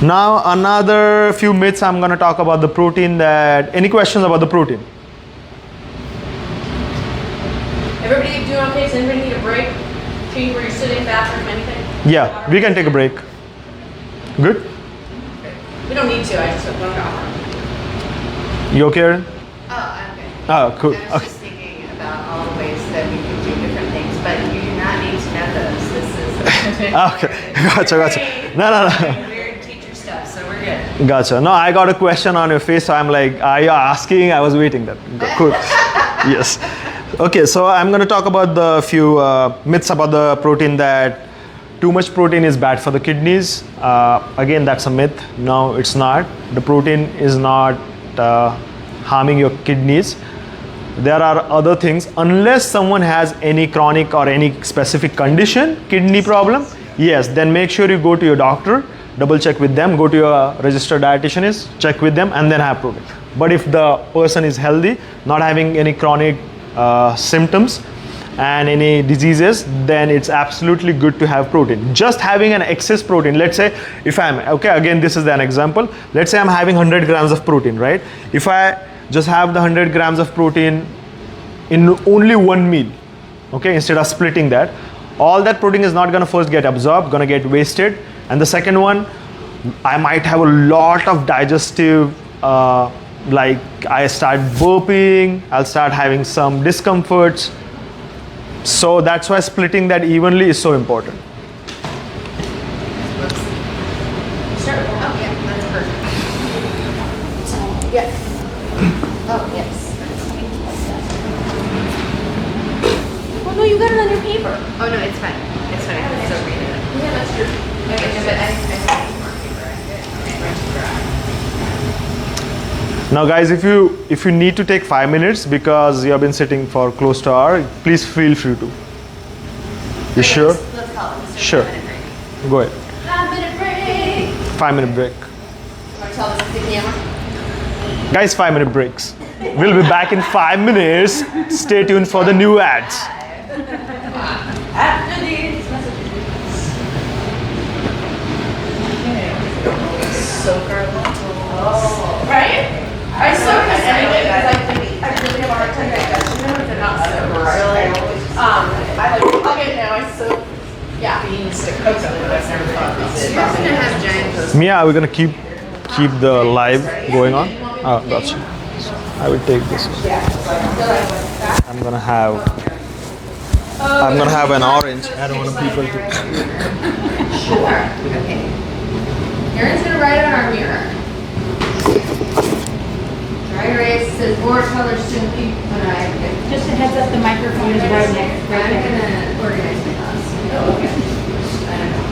Speaker 2: Now another few myths I'm going to talk about the protein. That any questions about the protein?
Speaker 5: Everybody doing okay? Does anybody need a break? Change where you're sitting, bathroom, anything?
Speaker 2: Yeah, we can take a break. Good?
Speaker 5: We don't need to, I just don't offer.
Speaker 2: You okay, Erin?
Speaker 3: Oh, I'm good.
Speaker 2: Oh, cool.
Speaker 3: I was just thinking about all the ways that we can do different things, but you do not need to know those. This is
Speaker 2: Okay, gotcha. No.
Speaker 3: weird teacher stuff, so we're good.
Speaker 2: Gotcha. No, I got a question on your face, so I'm like, are you asking? I was waiting that. Cool. Yes. Okay, so I'm going to talk about the few myths about the protein, that too much protein is bad for the kidneys. Again, that's a myth. No, it's not. The protein is not harming your kidneys. There are other things, unless someone has any chronic or any specific condition, kidney problem, yes, then make sure you go to your doctor, double check with them, go to your registered dietitian, check with them, and then have protein. But if the person is healthy, not having any chronic symptoms and any diseases, then it's absolutely good to have protein. Just having an excess protein, let's say if I'm, okay, again this is an example, let's say I'm having 100 grams of protein, right? If I just have the 100 grams of protein in only one meal, okay, instead of splitting that, all that protein is not going to first get absorbed, going to get wasted. And the second one, I might have a lot of digestive like I start burping, I'll start having some discomforts. So that's why splitting that evenly is so important.
Speaker 3: Sure. Oh, yeah, that's perfect. Yes. Oh, yes.
Speaker 5: Well, no, you got it on your paper.
Speaker 3: Oh, no, it's fine. It's fine. So read it.
Speaker 5: Yeah, that's true.
Speaker 3: Okay, but I need more paper.
Speaker 2: Now guys, if you need to take 5 minutes because you have been sitting for close to an hour, please feel free to. You sure?
Speaker 3: Let's call it.
Speaker 2: Sure. Go ahead.
Speaker 3: 5-minute break.
Speaker 2: 5-minute break.
Speaker 3: You want to tell this to the camera?
Speaker 2: Guys, 5-minute breaks. We'll be back in 5 minutes. Stay tuned for the new ads.
Speaker 3: After these
Speaker 4: Soak our lentils.
Speaker 5: Right? I soak it anyway because I really have a hard time digesting them if they're not soaked. Okay, now I soak. Yeah.
Speaker 4: Beans to cook them, but I've never thought of
Speaker 3: You're
Speaker 4: it.
Speaker 3: gonna have giant.
Speaker 2: Mia, are we gonna keep the live going on? Oh, gotcha. So I will take this one. I'm gonna have an orange. I don't want people to.
Speaker 3: Sure. Okay. Erin's gonna write it on our mirror. Dry erase says more colors to be.
Speaker 7: Just a heads up, the microphone is right next.
Speaker 3: I'm gonna organize my thoughts.
Speaker 5: Oh, okay.
Speaker 3: I don't know.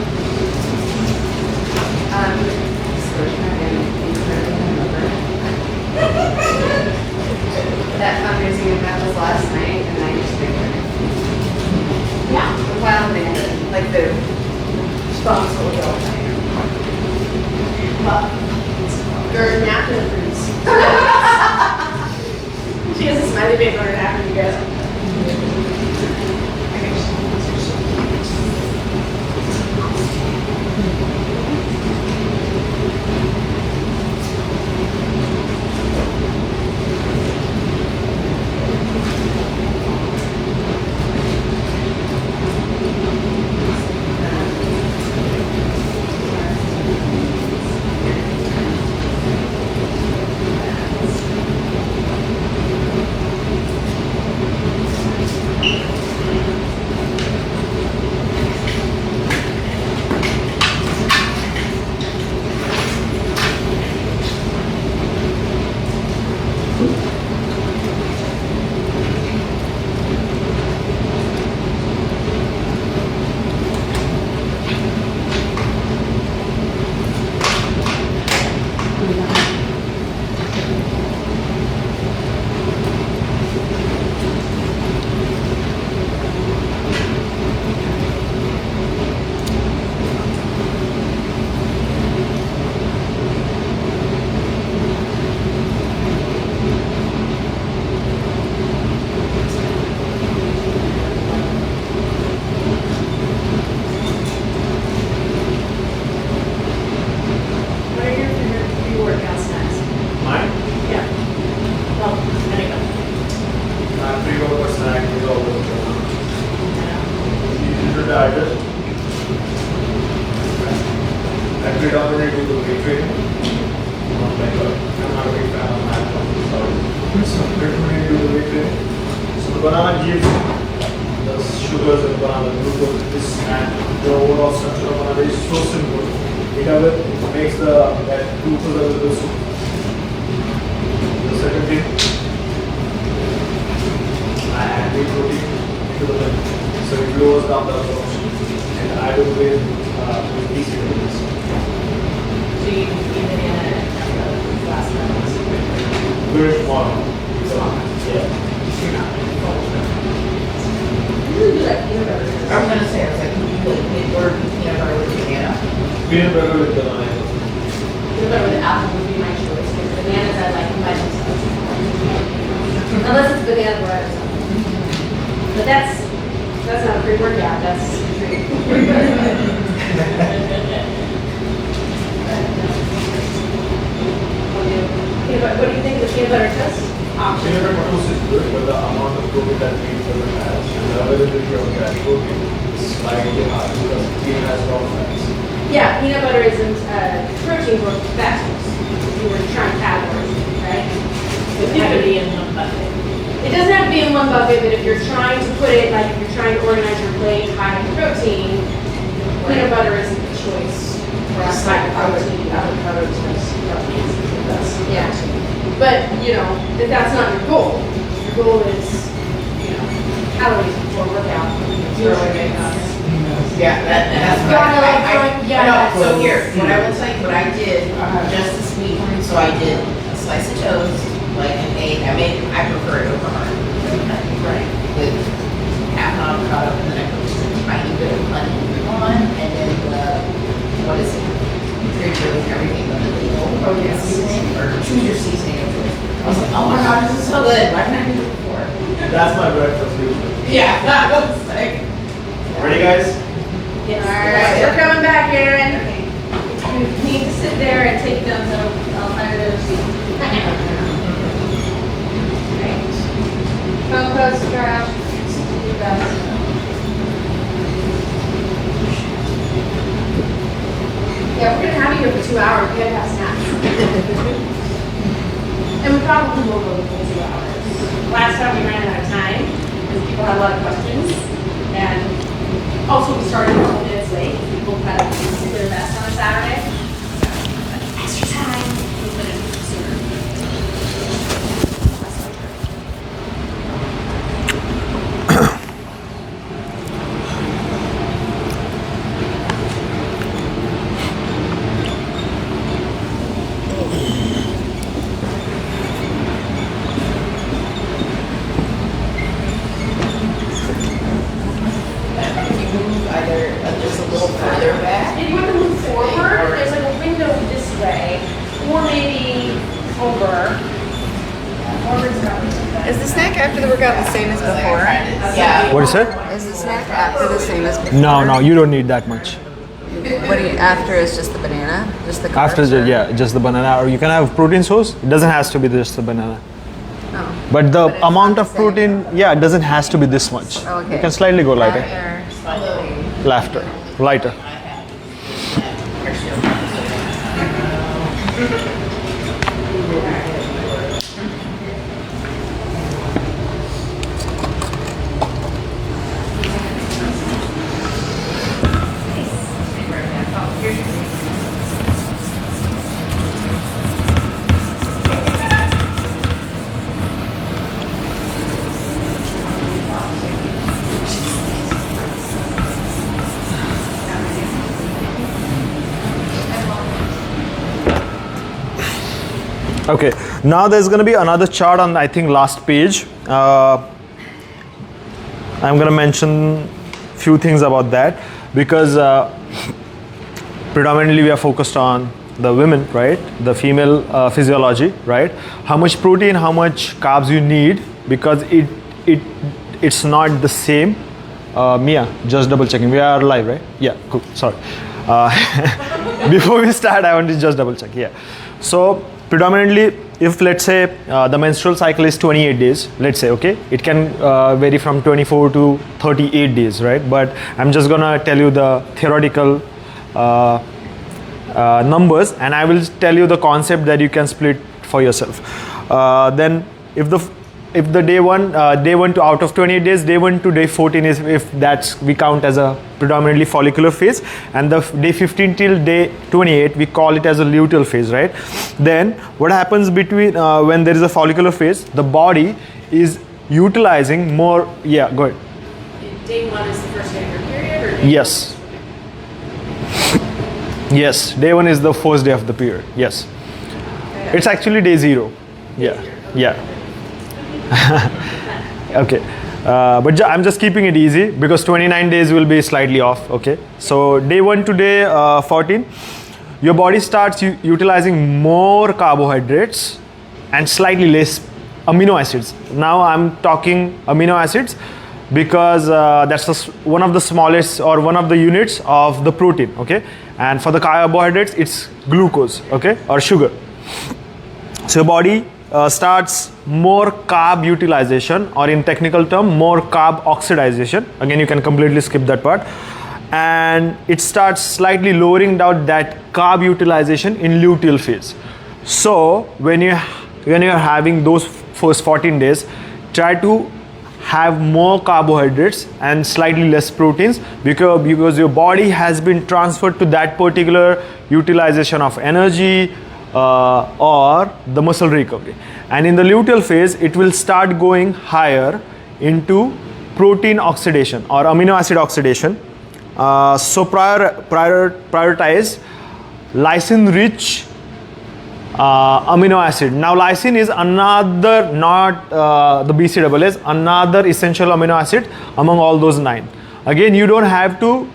Speaker 3: That fundraising event was last night, and I just figured.
Speaker 5: Yeah.
Speaker 3: Well, man.
Speaker 6: too. Stomach's a little
Speaker 1: Your napkin freeze.
Speaker 6: She has a smiley face on her napkin, you guys.
Speaker 5: What are your favorite pre-workout snacks?
Speaker 2: Mine?
Speaker 5: Yeah. Well, anyway.
Speaker 2: My pre-workout snack is always easy to digest. I predominantly do the weight training. I'm not a big fan of that. So predominantly do the weight training. So the banana gives the sugars and banana glucose this and the overall structure of banana is so simple. It makes that glucose available soon. The second thing, I add whey protein into the milk, so it lowers down the absorption. And I do with these vitamins.
Speaker 5: So you eat banana and last night.
Speaker 2: Very small.
Speaker 5: Small.
Speaker 2: Yeah.
Speaker 5: You're not full.
Speaker 1: You really do like peanut butter.
Speaker 4: I was gonna say, I was like, peanut butter with banana.
Speaker 2: Peanut butter with banana.
Speaker 1: Peanut butter with apple would be my choice, because bananas I like by themselves. Unless it's banana bread or something. But that's not a pre-workout, that's a treat. What do you think of the peanut butter toast option?
Speaker 2: Peanut butter toast is good, but the amount of protein that peanut butter has, and the availability of that protein is slightly hard because peanut has raw fats.
Speaker 1: Yeah, peanut butter isn't protein or fat source. If you were trying calories, right?
Speaker 5: It could be in one bucket.
Speaker 1: It doesn't have to be in one bucket, but if you're trying to put it, like if you're trying to organize your plate high in protein, peanut butter isn't the choice for us. High in protein.
Speaker 6: Avocado toast, probably is the best.
Speaker 1: Yeah. But, you know, if that's not your goal is, you know, calories before workout.
Speaker 6: Throwing it up.
Speaker 4: Yeah, that's what
Speaker 1: Gotta like
Speaker 4: I
Speaker 1: yeah.
Speaker 4: know. So here, what I will tell you, what I did just this week, so I did a slice of toast, like an egg. I prefer it over hard.
Speaker 1: Right.
Speaker 4: With half an avocado, and then I put just a tiny bit of honey on, and then what is it? Very good, everything on the label.
Speaker 6: Oh, yes.
Speaker 4: Seasoning, or choose your seasoning of choice. I was like, oh my god, this is so good. Why didn't I do it before?
Speaker 2: That's my breakfast usually.
Speaker 4: Yeah, that was like.
Speaker 2: Ready, guys?
Speaker 1: Yes. Alright, we're coming back, Aaron. You need to sit there and take notes. I'll find another seat. Right. Phone close, Josh. Do your best. Yeah, we're gonna have you here for 2 hours. We gotta have snacks. And we probably will go the full 2 hours. Last time we ran out of time because people had a lot of questions. And also we started a couple minutes late. People kind of did their best on a Saturday. Extra time. We put it sooner. That's my turn.
Speaker 4: If you move either just a little further back.
Speaker 5: If you want to move forward, there's like a window this way, or maybe over.
Speaker 3: Is the snack after the workout the same as before?
Speaker 4: Yeah.
Speaker 2: What is it?
Speaker 3: Is the snack after the same as before?
Speaker 2: No, you don't need that much.
Speaker 3: What do you, after is just the banana? Just the carbs?
Speaker 2: After just the banana, or you can have protein source. It doesn't has to be just the banana.
Speaker 3: Oh.
Speaker 2: But the
Speaker 3: it's
Speaker 2: amount
Speaker 3: not
Speaker 2: of
Speaker 3: the same.
Speaker 2: protein, it doesn't has to be this much.
Speaker 3: Oh, okay.
Speaker 2: You can slightly go lighter. Lighter. Okay, now there's going to be another chart on, I think, last page. I'm going to mention few things about that because predominantly we are focused on the women, right? The female physiology, right? How much protein, how much carbs you need, because it's not the same. Mia, just double checking. We are live, right? Yeah, cool. Sorry. Before we start, I want to just double check. Yeah. So predominantly, if let's say the menstrual cycle is 28 days, let's say, okay, it can vary from 24 to 38 days, right? But I'm just gonna tell you the theoretical numbers, and I will tell you the concept that you can split for yourself. Then if the day one to out of 28 days, day 1 to day 14 is, if that's, we count as a predominantly follicular phase, and the day 15 till day 28 we call it as a luteal phase, right? Then what happens between when there is a follicular phase, the body is utilizing more. Yeah, go ahead.
Speaker 5: Day 1 is the first day of your period, or day
Speaker 2: Yes. Yes, day 1 is the first day of the period. Yes, it's actually day 0. Yeah. Okay, but I'm just keeping it easy because 29 days will be slightly off. Okay, so day 1 to day 14, your body starts utilizing more carbohydrates and slightly less amino acids. Now I'm talking amino acids because that's one of the smallest or one of the units of the protein. Okay, and for the carbohydrates it's glucose, okay, or sugar. So your body starts more carb utilization, or in technical term more carb oxidization. Again, you can completely skip that part, and it starts slightly lowering down that carb utilization in luteal phase. So when you're having those first 14 days, try to have more carbohydrates and slightly less proteins, because your body has been transferred to that particular utilization of energy or the muscle recovery. And in the luteal phase, it will start going higher into protein oxidation or amino acid oxidation. So prioritize lysine rich amino acid. Now lysine is another, not the BCAAs, another essential amino acid among all those 9. Again, you don't have to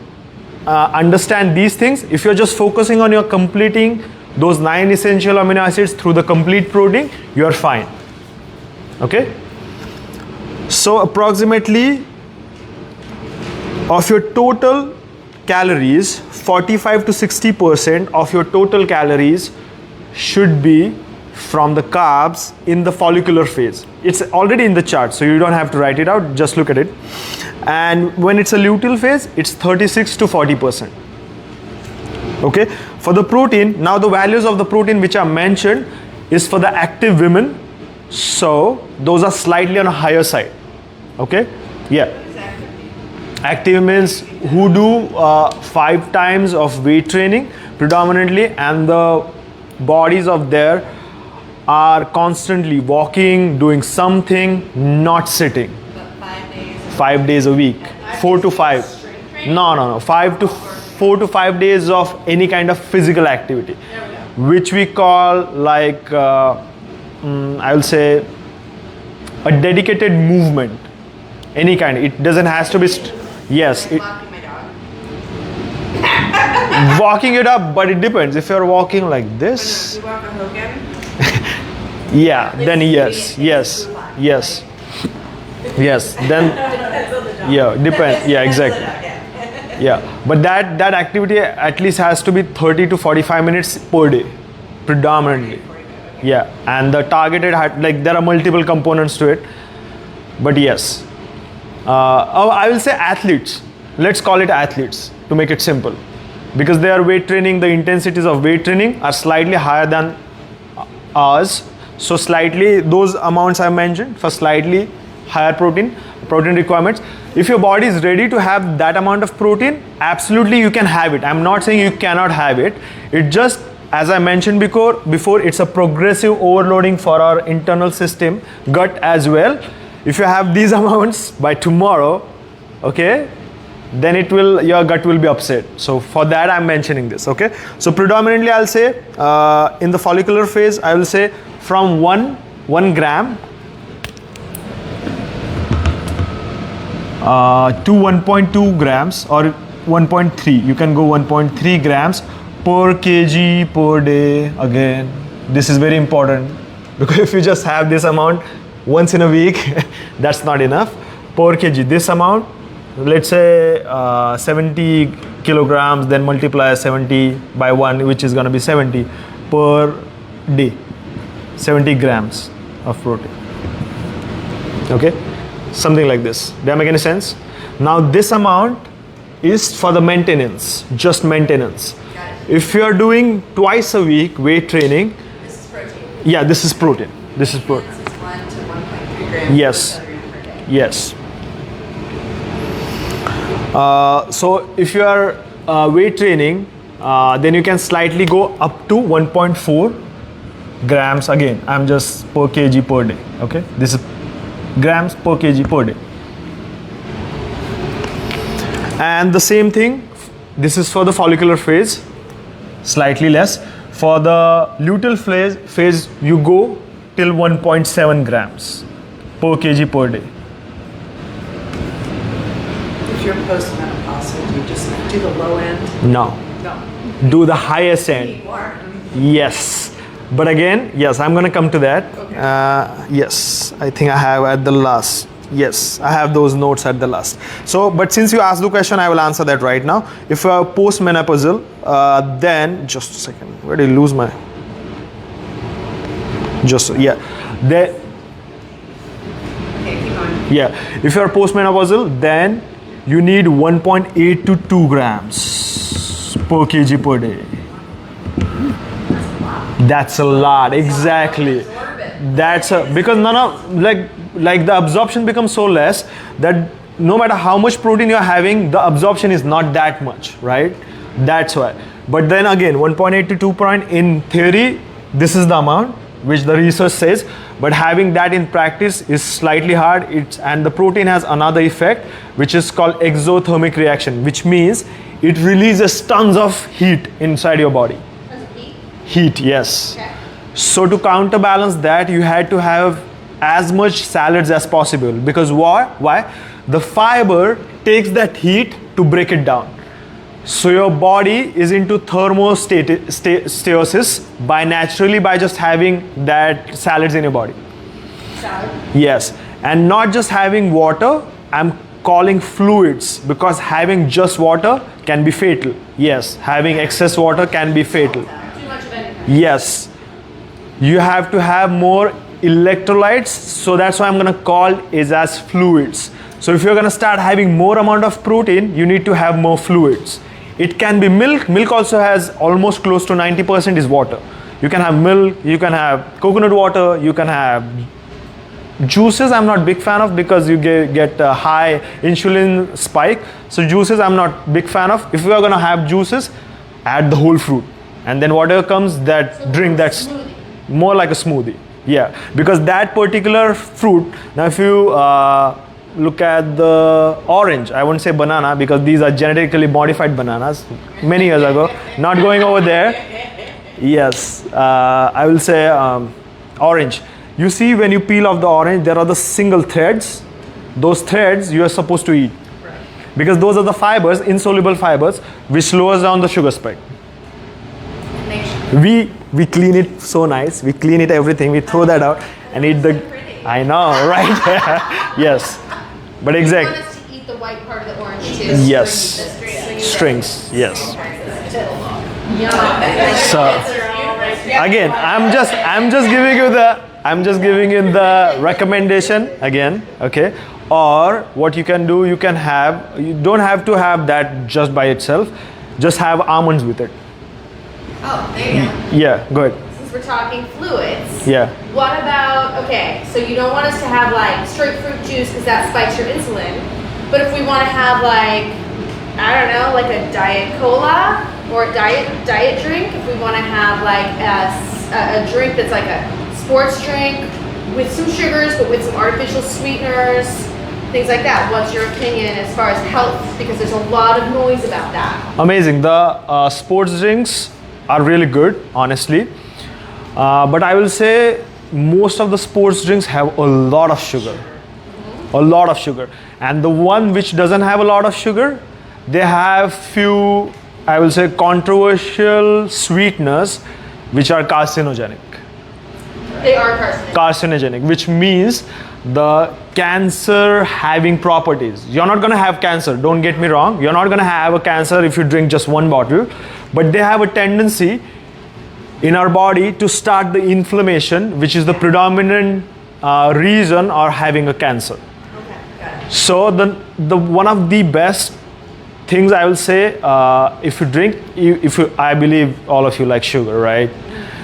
Speaker 2: understand these things. If you're just focusing on your completing those 9 essential amino acids through the complete protein, you are fine. Okay, so approximately of your total calories, 45 to 60% of your total calories should be from the carbs in the follicular phase. It's already in the chart, so you don't have to write it out, just look at it. And when it's a luteal phase, it's 36 to 40%. Okay, for the protein, now the values of the protein which are mentioned is for the active women, so those are slightly on a higher side. Okay, yeah. Active means who do 5 times of weight training predominantly, and the bodies of there are constantly walking, doing something, not sitting. 5 days a week, 4 to 5. No. 4 to 5 days of any kind of physical activity, which we call like I will say a dedicated movement, any kind. It doesn't has to be. Yes. walking it up, but it depends. If you're walking like this,
Speaker 3: You walk a Hogan?
Speaker 2: yeah, then yes, yes, yes, yes. Then yeah, depends. Yeah, exactly. Yeah, but that activity at least has to be 30 to 45 minutes per day, predominantly. Yeah, and the targeted like there are multiple components to it, but yes. I will say athletes. Let's call it athletes to make it simple, because their weight training, the intensities of weight training are slightly higher than ours. So slightly those amounts I mentioned for slightly higher protein requirements. If your body is ready to have that amount of protein, absolutely you can have it. I'm not saying you cannot have it. It just, as I mentioned before, it's a progressive overloading for our internal system, gut as well. If you have these amounts by tomorrow, okay, then your gut will be upset. So for that I'm mentioning this, okay. So predominantly I'll say in the follicular phase, I will say from 1 gram to 1.2 grams or 1.3. You can go 1.3 grams per kg per day. Again, this is very important, because if you just have this amount once in a week, that's not enough. Per kg, this amount, let's say 70 kilograms, then multiply 70 by 1, which is going to be 70 per day. 70 grams of protein. Okay, something like this. Does that make any sense? Now this amount is for the maintenance, just maintenance. If you are doing twice a week weight training,
Speaker 3: This is protein.
Speaker 2: yeah, this is protein. This is protein.
Speaker 3: This is 1 to 1.3 grams
Speaker 2: Yes.
Speaker 3: per gram per day.
Speaker 2: Yes. So if you are weight training, then you can slightly go up to 1.4 grams. Again, I'm just per kg per day. Okay, this is grams per kg per day. And the same thing, this is for the follicular phase, slightly less. For the luteal phase, you go till 1.7 grams per kg per day.
Speaker 6: If you're postmenopausal, do you just do the low end?
Speaker 2: No,
Speaker 6: No.
Speaker 2: do the highest end. Yes, but again, yes, I'm gonna come to that. Yes, I think I have at the last. Yes, I have those notes at the last. So, but since you asked the question, I will answer that right now. If you are postmenopausal, then just a second. Where did I lose my? Just yeah, there.
Speaker 3: Okay, keep going.
Speaker 2: Yeah, if you are postmenopausal, then you need 1.8 to 2 grams per kg per day. That's a lot, exactly. That's because none of like the absorption becomes so less that no matter how much protein you're having, the absorption is not that much, right? That's why. But then again, 1.8 to 2 point in theory, this is the amount which the research says, but having that in practice is slightly hard. And the protein has another effect which is called exothermic reaction, which means it releases tons of heat inside your body.
Speaker 1: Does it heat?
Speaker 2: Heat, yes.
Speaker 1: Okay.
Speaker 2: So to counterbalance that, you had to have as much salads as possible, because why? The fiber takes that heat to break it down. So your body is into thermostasis by just having that salads in your body.
Speaker 1: Salad.
Speaker 2: Yes, and not just having water, I'm calling fluids, because having just water can be fatal. Yes, having excess water can be fatal.
Speaker 1: Too much of anything.
Speaker 2: Yes, you have to have more electrolytes, so that's why I'm gonna call is as fluids. So if you're gonna start having more amount of protein, you need to have more fluids. It can be milk. Milk also has almost close to 90% is water. You can have milk, you can have coconut water, you can have juices. I'm not big fan of, because you get a high insulin spike. So juices I'm not big fan of. If you are gonna have juices, add the whole fruit, and then whatever comes, that drink, that's
Speaker 1: Smoothie.
Speaker 2: more like a smoothie. Yeah, because that particular fruit, now if you look at the orange, I won't say banana, because these are genetically modified bananas many years ago, not going over there. Yes, I will say orange. You see, when you peel off the orange, there are the single threads. Those threads you are supposed to eat. because those are the fibers, insoluble fibers, which slows down the sugar spike. We clean it so nice. We clean it everything. We throw that out and eat the. I know, right? Yes, but exactly.
Speaker 1: You want us to eat the white part of the orange too.
Speaker 2: Yes,
Speaker 1: Strings.
Speaker 2: yes. So again, I'm just giving you the recommendation again, okay? Or what you can do, you don't have to have that just by itself. Just have almonds with it.
Speaker 1: Oh, there you go.
Speaker 2: Yeah, go ahead.
Speaker 1: Since we're talking fluids.
Speaker 2: Yeah.
Speaker 1: What about, okay, so you don't want us to have like straight fruit juice because that spikes your insulin. But if we want to have like, I don't know, like a diet cola or a diet drink, if we want to have like a drink that's like a sports drink with some sugars but with some artificial sweeteners, things like that. What's your opinion as far as health? Because there's a lot of noise about that.
Speaker 2: Amazing. The sports drinks are really good, honestly. But I will say most of the sports drinks have a lot of sugar. A lot of sugar. And the one which doesn't have a lot of sugar, they have few, I will say, controversial sweeteners which are carcinogenic.
Speaker 1: They are carcinogenic,
Speaker 2: which means the cancer having properties. You're not going to have cancer, don't get me wrong. You're not going to have a cancer if you drink just one bottle, but they have a tendency in our body to start the inflammation, which is the predominant reason of having a cancer.
Speaker 1: Okay.
Speaker 2: So the one of the best things I will say, if you drink, I believe all of you like sugar, right?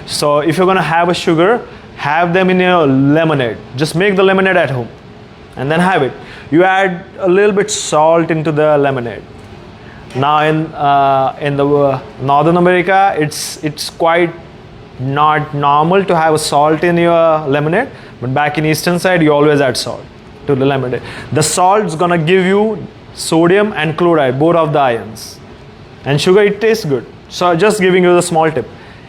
Speaker 2: So if you're going to have a sugar, have them in your lemonade. Just make the lemonade at home and then have it. You add a little bit salt into the lemonade. Now in the Northern America, it's quite not normal to have a salt in your lemonade, but back in Eastern side, you always add salt to the lemonade. The salt is gonna give you sodium and chloride, both of the ions. And sugar, it tastes good. So just giving you the small tip.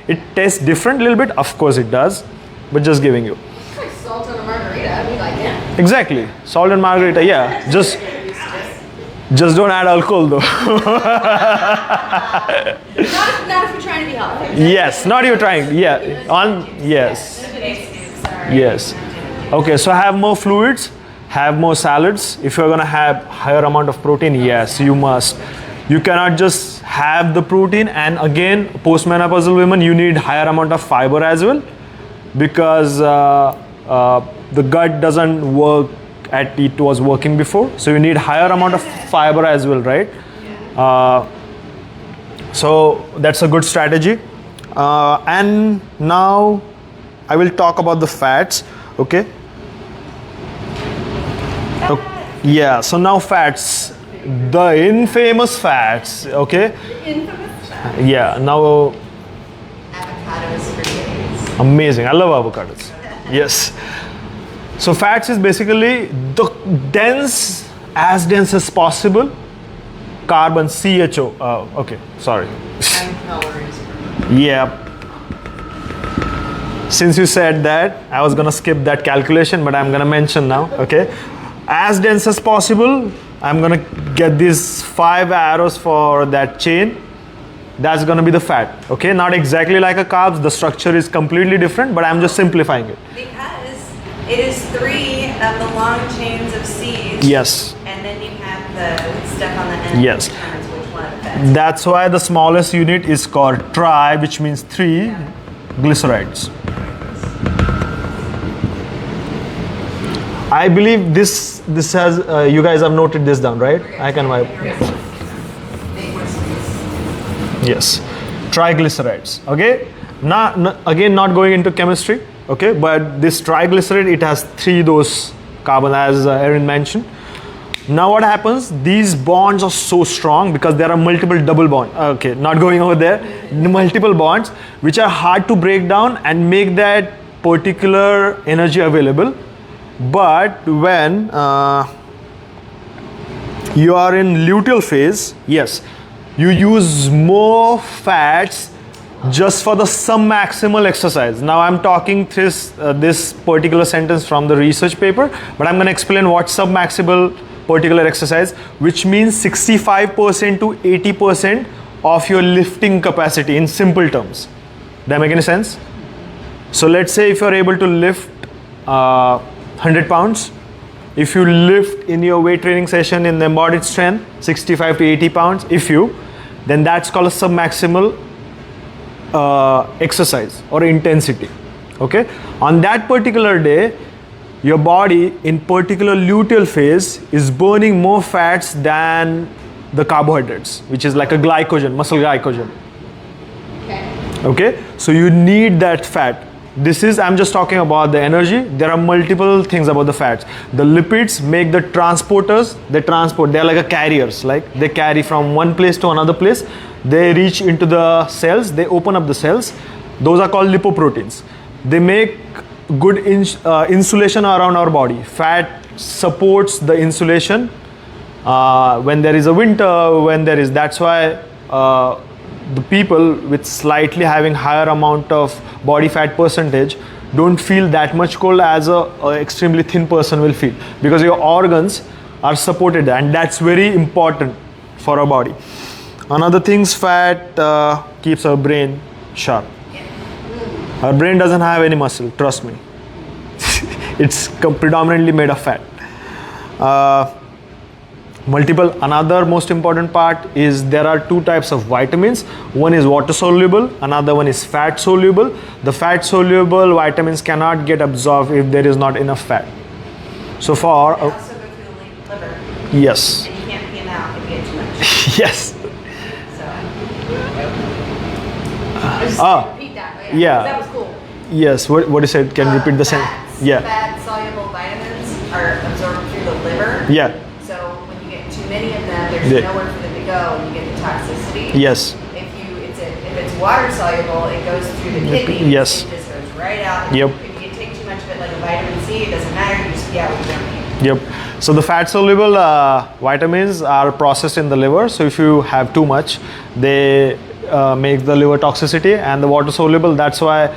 Speaker 2: It tastes different a little bit, of course it does, but just giving you.
Speaker 1: It's like salt on a margarita. We like it.
Speaker 2: Exactly, salt and margarita. Yeah, just don't add alcohol though.
Speaker 1: Not if we're trying to be healthy.
Speaker 2: Yes, not you're trying. Yeah, yes. Yes. Okay, so have more fluids, have more salads. If you're gonna have higher amount of protein, yes, you must. You cannot just have the protein, and again, postmenopausal women, you need higher amount of fiber as well, because the gut doesn't work at it was working before. So you need higher amount of fiber as well, right? So that's a good strategy. And now I will talk about the fats. Okay. Yeah. So now fats, the infamous fats. Okay. Yeah. Now.
Speaker 3: Avocados for days.
Speaker 2: Amazing. I love avocados. Yes. So fats is basically the dense as possible carbon, CHO. Okay, sorry.
Speaker 3: And calories.
Speaker 2: Yeah. Since you said that, I was gonna skip that calculation, but I'm gonna mention now. Okay, as dense as possible. I'm gonna get these 5 arrows for that chain. That's gonna be the fat. Okay, not exactly like a carbs. The structure is completely different, but I'm just simplifying it.
Speaker 3: Because it is 3 of the long chains of C's.
Speaker 2: Yes.
Speaker 3: And then you have the stuff on the end.
Speaker 2: Yes.
Speaker 3: Which determines which one affects.
Speaker 2: That's why the smallest unit is called tri, which means 3 glycerides. I believe this has you guys have noted this down, right? I can wipe. Yes, triglycerides. Okay. Again, not going into chemistry. Okay, but this triglyceride, it has 3 those carbon, as Erin mentioned. Now what happens? These bonds are so strong because there are multiple double bonds. Okay, not going over there. Multiple bonds which are hard to break down and make that particular energy available. But when you are in luteal phase, yes, you use more fats just for the submaximal exercise. Now I'm talking this particular sentence from the research paper, but I'm going to explain what submaximal particular exercise, which means 65% to 80% of your lifting capacity in simple terms. Does that make any sense? So let's say if you're able to lift 100 pounds, if you lift in your weight training session in the embodied strength 65 to 80 pounds, then that's called a submaximal exercise or intensity. Okay, on that particular day, your body in particular luteal phase is burning more fats than the carbohydrates, which is like a glycogen, muscle glycogen. Okay, so you need that fat. I'm just talking about the energy. There are multiple things about the fats. The lipids make the transporters, they're like a carriers, like they carry from one place to another place. They reach into the cells, they open up the cells. Those are called lipoproteins. They make good insulation around our body. Fat supports the insulation when there is a winter, that's why the people with slightly having higher amount of body fat percentage don't feel that much cold as a extremely thin person will feel, because your organs are supported, and that's very important for our body. Another thing's fat keeps our brain sharp. Our brain doesn't have any muscle, trust me. It's predominantly made of fat. Another most important part is there are two types of vitamins. One is water soluble, another one is fat soluble. The fat soluble vitamins cannot get absorbed if there is not enough fat. So for
Speaker 3: They also go through the liver.
Speaker 2: yes.
Speaker 3: And you can't pee them out if you get too much.
Speaker 2: Yes.
Speaker 3: So,
Speaker 1: Repeat that.
Speaker 2: Yeah.
Speaker 1: That was cool.
Speaker 2: Yes. What you said? Can you repeat the same?
Speaker 3: fats,
Speaker 2: Yeah.
Speaker 3: fat-soluble vitamins are absorbed through the liver.
Speaker 2: Yeah.
Speaker 3: So when you get too many of them, there's
Speaker 2: Yeah.
Speaker 3: nowhere for them to go, and you get the toxicity.
Speaker 2: Yes.
Speaker 3: If it's water soluble, it goes through the kidney.
Speaker 2: Yes.
Speaker 3: It just goes right out.
Speaker 2: Yep.
Speaker 3: If you take too much of it, like a vitamin C, it doesn't matter. You just what you don't need.
Speaker 2: Yep. So the fat soluble vitamins are processed in the liver. So if you have too much, they make the liver toxicity. And the water soluble, that's why.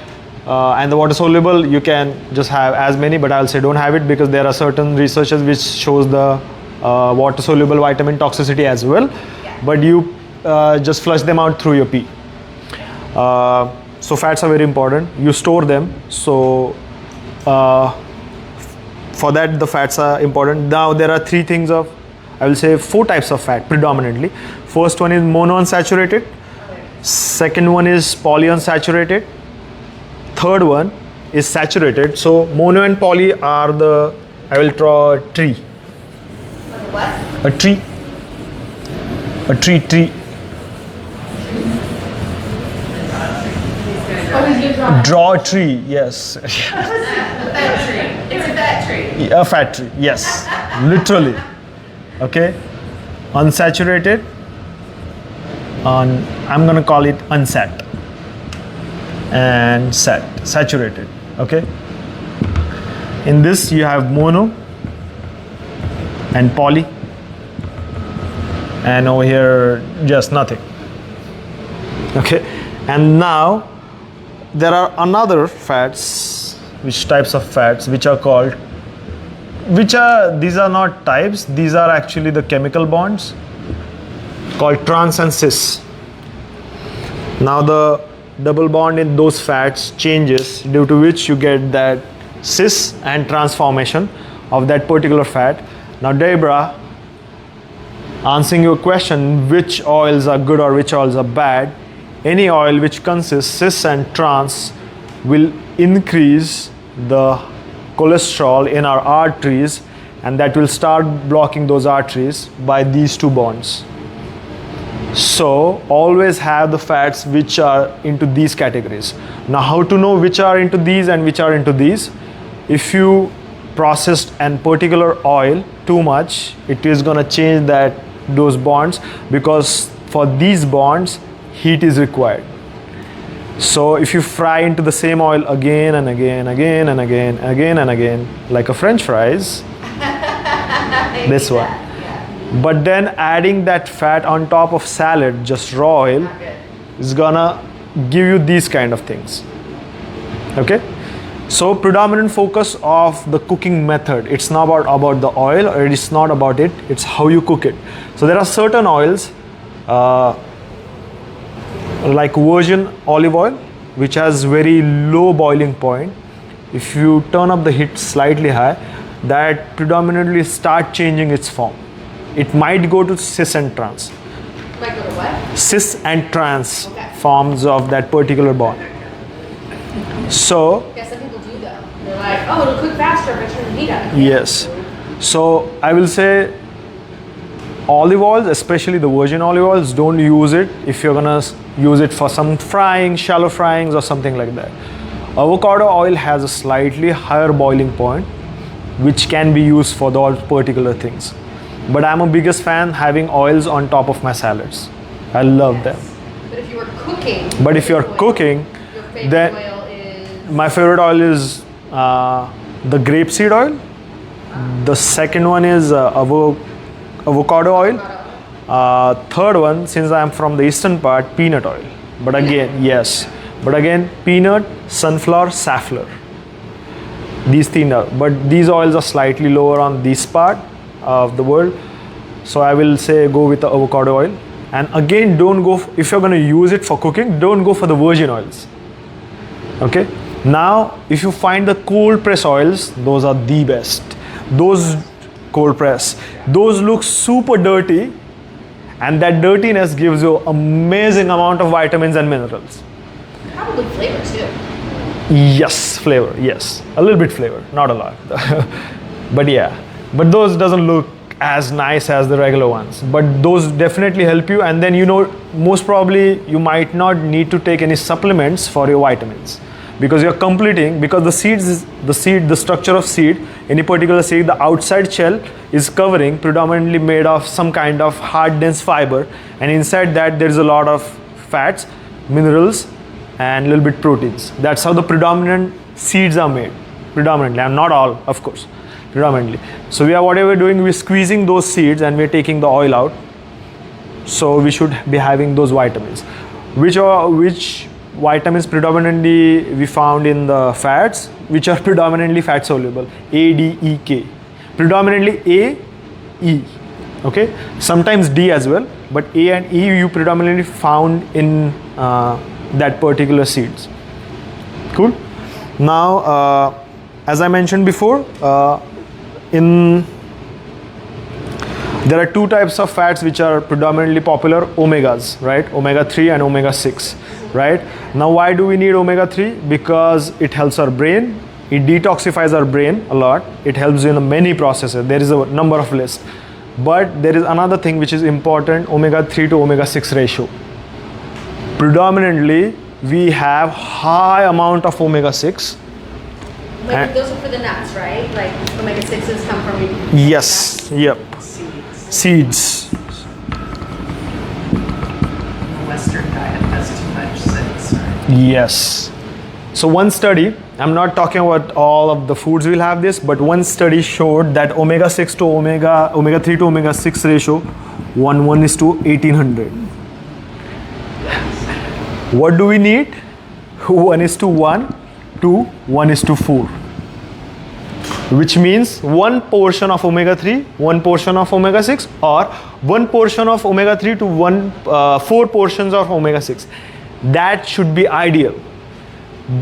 Speaker 2: And the water soluble, you can just have as many, but I'll say don't have it, because there are certain researches which shows the water soluble vitamin toxicity as well.
Speaker 3: Yeah.
Speaker 2: But you just flush them out through your pee. So fats are very important. You store them. So for that, the fats are important. Now there are I will say 4 types of fat predominantly. First one is monounsaturated. Second one is polyunsaturated. Third one is saturated. So mono and poly are I will draw a tree.
Speaker 3: What?
Speaker 2: A tree. Draw a tree, yes.
Speaker 3: A fat tree. It's a fat tree.
Speaker 2: A fat tree, yes. Literally. Okay. Unsaturated. I'm gonna call it unsat. And saturated. Okay. In this you have mono and poly, and over here just nothing. Okay. And now there are another fats, types of fats which are called, these are not types, these are actually the chemical bonds called trans and cis. Now the double bond in those fats changes, due to which you get that cis and transformation of that particular fat. Now Debra, answering your question, which oils are good or which oils are bad, any oil which consists cis and trans will increase the cholesterol in our arteries, and that will start blocking those arteries by these two bonds. So always have the fats which are into these categories. Now how to know which are into these and which are into these? If you processed an particular oil too much, it is going to change those bonds, because for these bonds heat is required. So if you fry into the same oil again and again and again, like a French fries, this one. But then adding that fat on top of salad, just raw oil, is gonna give you these kind of things. Okay? So predominant focus of the cooking method, it's not about the oil, or it's not about it, it's how you cook it. So there are certain oils like virgin olive oil, which has very low boiling point. If you turn up the heat slightly high, that predominantly start changing its form. It might go to cis and trans.
Speaker 1: Might go to what?
Speaker 2: Cis and trans forms of that particular bond. So
Speaker 1: Yeah, some people do though. They're like, oh, it'll cook faster if I turn the heat up.
Speaker 2: yes. So I will say olive oils, especially the virgin olive oils, don't use it if you're gonna use it for some frying, shallow fryings or something like that. Avocado oil has a slightly higher boiling point, which can be used for those particular things. But I'm a biggest fan having oils on top of my salads. I love them.
Speaker 1: But if you were cooking.
Speaker 2: But if you're cooking,
Speaker 1: your favorite
Speaker 2: then
Speaker 1: oil is.
Speaker 2: my favorite oil is the grapeseed oil. The second one is avocado oil. Third one, since I'm from the eastern part, peanut oil. But again, peanut, sunflower, safflower. These three are, but these oils are slightly lower on this part of the world. So I will say go with the avocado oil. And again, don't go, if you're going to use it for cooking, don't go for the virgin oils. Okay. Now, if you find the cold press oils, those are the best. Those cold press, those look super dirty, and that dirtiness gives you amazing amount of vitamins and minerals.
Speaker 1: Probably flavor too.
Speaker 2: Yes, flavor, yes. A little bit flavor, not a lot. But yeah, but those doesn't look as nice as the regular ones. But those definitely help you, and then you know, most probably you might not need to take any supplements for your vitamins. Because you're completing, because the seeds, the structure of seed, any particular seed, the outside shell is covering predominantly made of some kind of hard dense fiber, and inside that there is a lot of fats, minerals, and a little bit proteins. That's how the predominant seeds are made. Predominantly, and not all, of course, predominantly. So whatever we're doing, we're squeezing those seeds and we're taking the oil out. So we should be having those vitamins. Which vitamins predominantly we found in the fats, which are predominantly fat soluble, A, D, E, K. Predominantly A, E, okay? Sometimes D as well, but A and E you predominantly found in that particular seeds. Cool? Now, as I mentioned before, there are two types of fats which are predominantly popular, omegas, right? Omega-3 and omega-6, right? Now, why do we need omega-3? Because it helps our brain, it detoxifies our brain a lot, it helps in many processes. There is a number of lists. But there is another thing which is important, omega-3 to omega-6 ratio. Predominantly, we have high amount of omega-6.
Speaker 1: Like those are for the nuts, right? Like omega-6s come from.
Speaker 2: Yes, yep. Seeds.
Speaker 4: The Western diet has too much sense, right?
Speaker 2: Yes. So one study, I'm not talking about all of the foods will have this, but one study showed that omega-6 to omega-3 to omega-6 ratio, 1 is to 1800. What do we need? 1 is to 1 to 1 is to 4. Which means one portion of omega-3, one portion of omega-6, or one portion of omega-3 to 4 portions of omega-6. That should be ideal.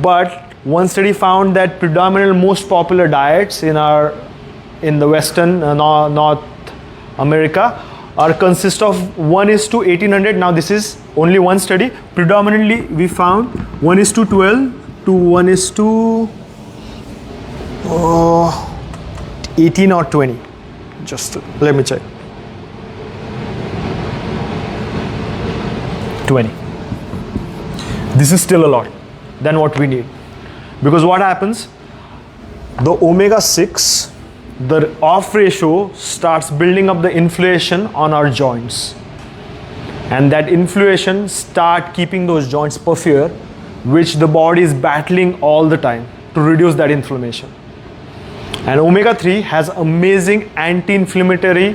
Speaker 2: But one study found that predominant most popular diets in the Western North America consist of 1 is to 1800. Now this is only one study. Predominantly we found 1 is to 12 to 1 is to 18 or 20. Just let me check. 20. This is still a lot than what we need. Because what happens? The omega-6, the off ratio starts building up the inflammation on our joints. And that inflammation start keeping those joints puffier, which the body is battling all the time to reduce that inflammation. And omega-3 has amazing anti-inflammatory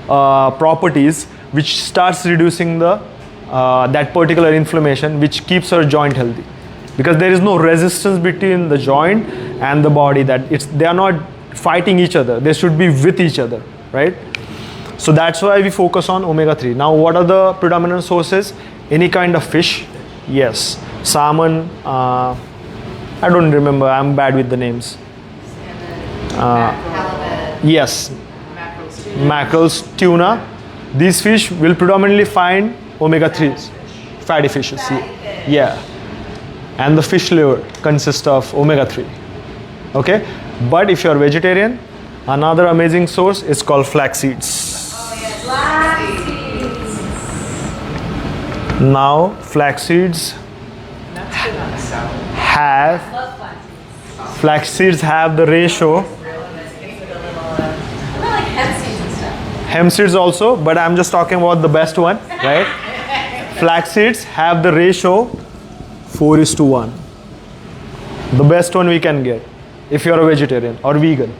Speaker 2: properties, which starts reducing that particular inflammation, which keeps our joint healthy. because there is no resistance between the joint and the body, that they are not fighting each other, they should be with each other, right? So that's why we focus on omega-3. Now what are the predominant sources? Any kind of fish, yes, salmon, I don't remember, I'm bad with the names.
Speaker 3: Halibut.
Speaker 2: Yes, mackerels, tuna. These fish will predominantly find omega-3s, fatty fishes. Yeah, and the fish liver consists of omega-3. Okay, but if you are vegetarian, another amazing source is called flax seeds. Now flax seeds have the ratio. Hemp seeds also, but I'm just talking about the best one, right? Flax seeds have the ratio 4:1. The best one we can get if you're a vegetarian or vegan.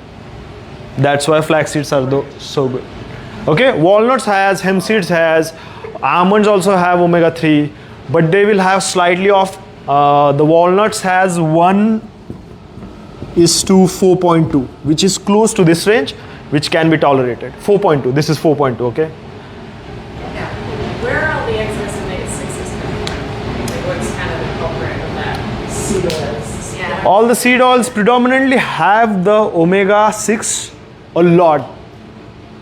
Speaker 2: That's why flax seeds are so good. Okay, walnuts has, hemp seeds has, almonds also have omega-3, but they will have slightly off. The walnuts has 1:4.2, which is close to this range, which can be tolerated. 4.2, this is 4.2, okay?
Speaker 5: Where are all the excess omega-6s coming from? Like, what's kind of the culprit of that? Seed oils. Yeah.
Speaker 2: All the seed oils predominantly have the omega-6 a lot.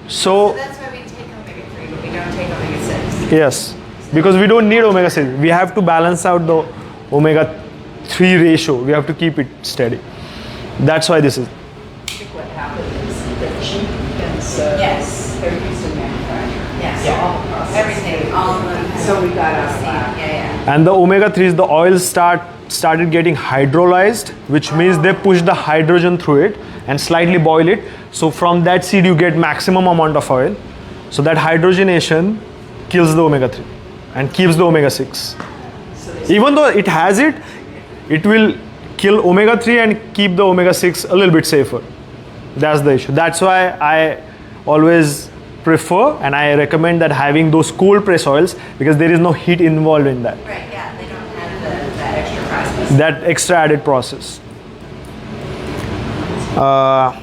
Speaker 2: So
Speaker 3: That's why we take omega-3, but we don't take omega-6.
Speaker 2: yes, because we don't need omega-6. We have to balance out the omega-3 ratio. We have to keep it steady. That's why this is.
Speaker 6: I think what happened is the chickens,
Speaker 3: Yes.
Speaker 6: they're used to manufacture.
Speaker 3: Yes.
Speaker 6: So all the process.
Speaker 3: Everything, all of them.
Speaker 6: So we got out of that.
Speaker 3: Yeah.
Speaker 2: And the omega-3s, the oils started getting hydrolyzed, which means they push the hydrogen through it and slightly boil it. So from that seed you get maximum amount of oil. So that hydrogenation kills the omega-3 and keeps the omega-6. Even though it has it, it will kill omega-3 and keep the omega-6 a little bit safer. That's the issue. That's why I always prefer and I recommend that having those cold press oils, because there is no heat involved in that.
Speaker 3: Right, yeah, they don't have that extra process.
Speaker 2: That extra added process.
Speaker 3: All the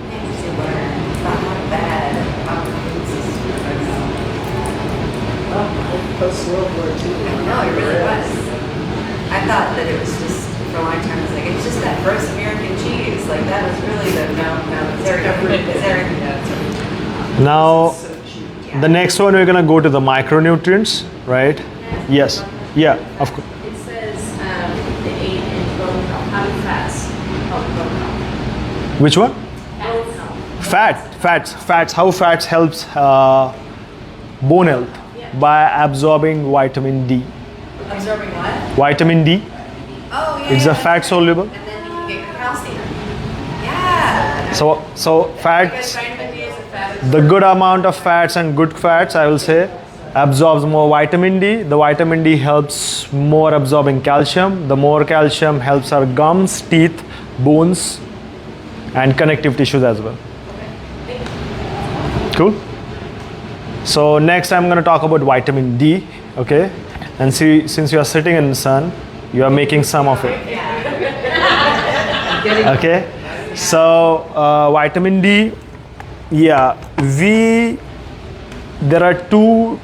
Speaker 3: things you learn about how bad our food system is.
Speaker 6: Post-World War II.
Speaker 3: No, it really was. I thought that it was just, for a long time, it's like, it's just that gross American cheese. Like, that was really the, no, it's everything. It's everything.
Speaker 2: Now, the next one we're gonna go to the micronutrients, right? Yes. Yeah, of course.
Speaker 5: It says the 8 in bone health. How do fats help bone health?
Speaker 2: Which one?
Speaker 5: Bone health.
Speaker 2: Fats. How fats helps bone health? By absorbing vitamin D.
Speaker 3: Absorbing what?
Speaker 2: Vitamin D.
Speaker 3: Oh, yeah.
Speaker 2: It's a fat soluble.
Speaker 3: And then you can get your calcium. Yeah.
Speaker 2: So fats,
Speaker 5: Vitamin D is a fat.
Speaker 2: the good amount of fats and good fats, I will say, absorbs more vitamin D. The vitamin D helps more absorbing calcium. The more calcium helps our gums, teeth, bones, and connective tissues as well. Cool. So next I'm going to talk about vitamin D, okay? And see, since you are sitting in the sun, you are making some of it. Okay? So vitamin D, yeah, there are two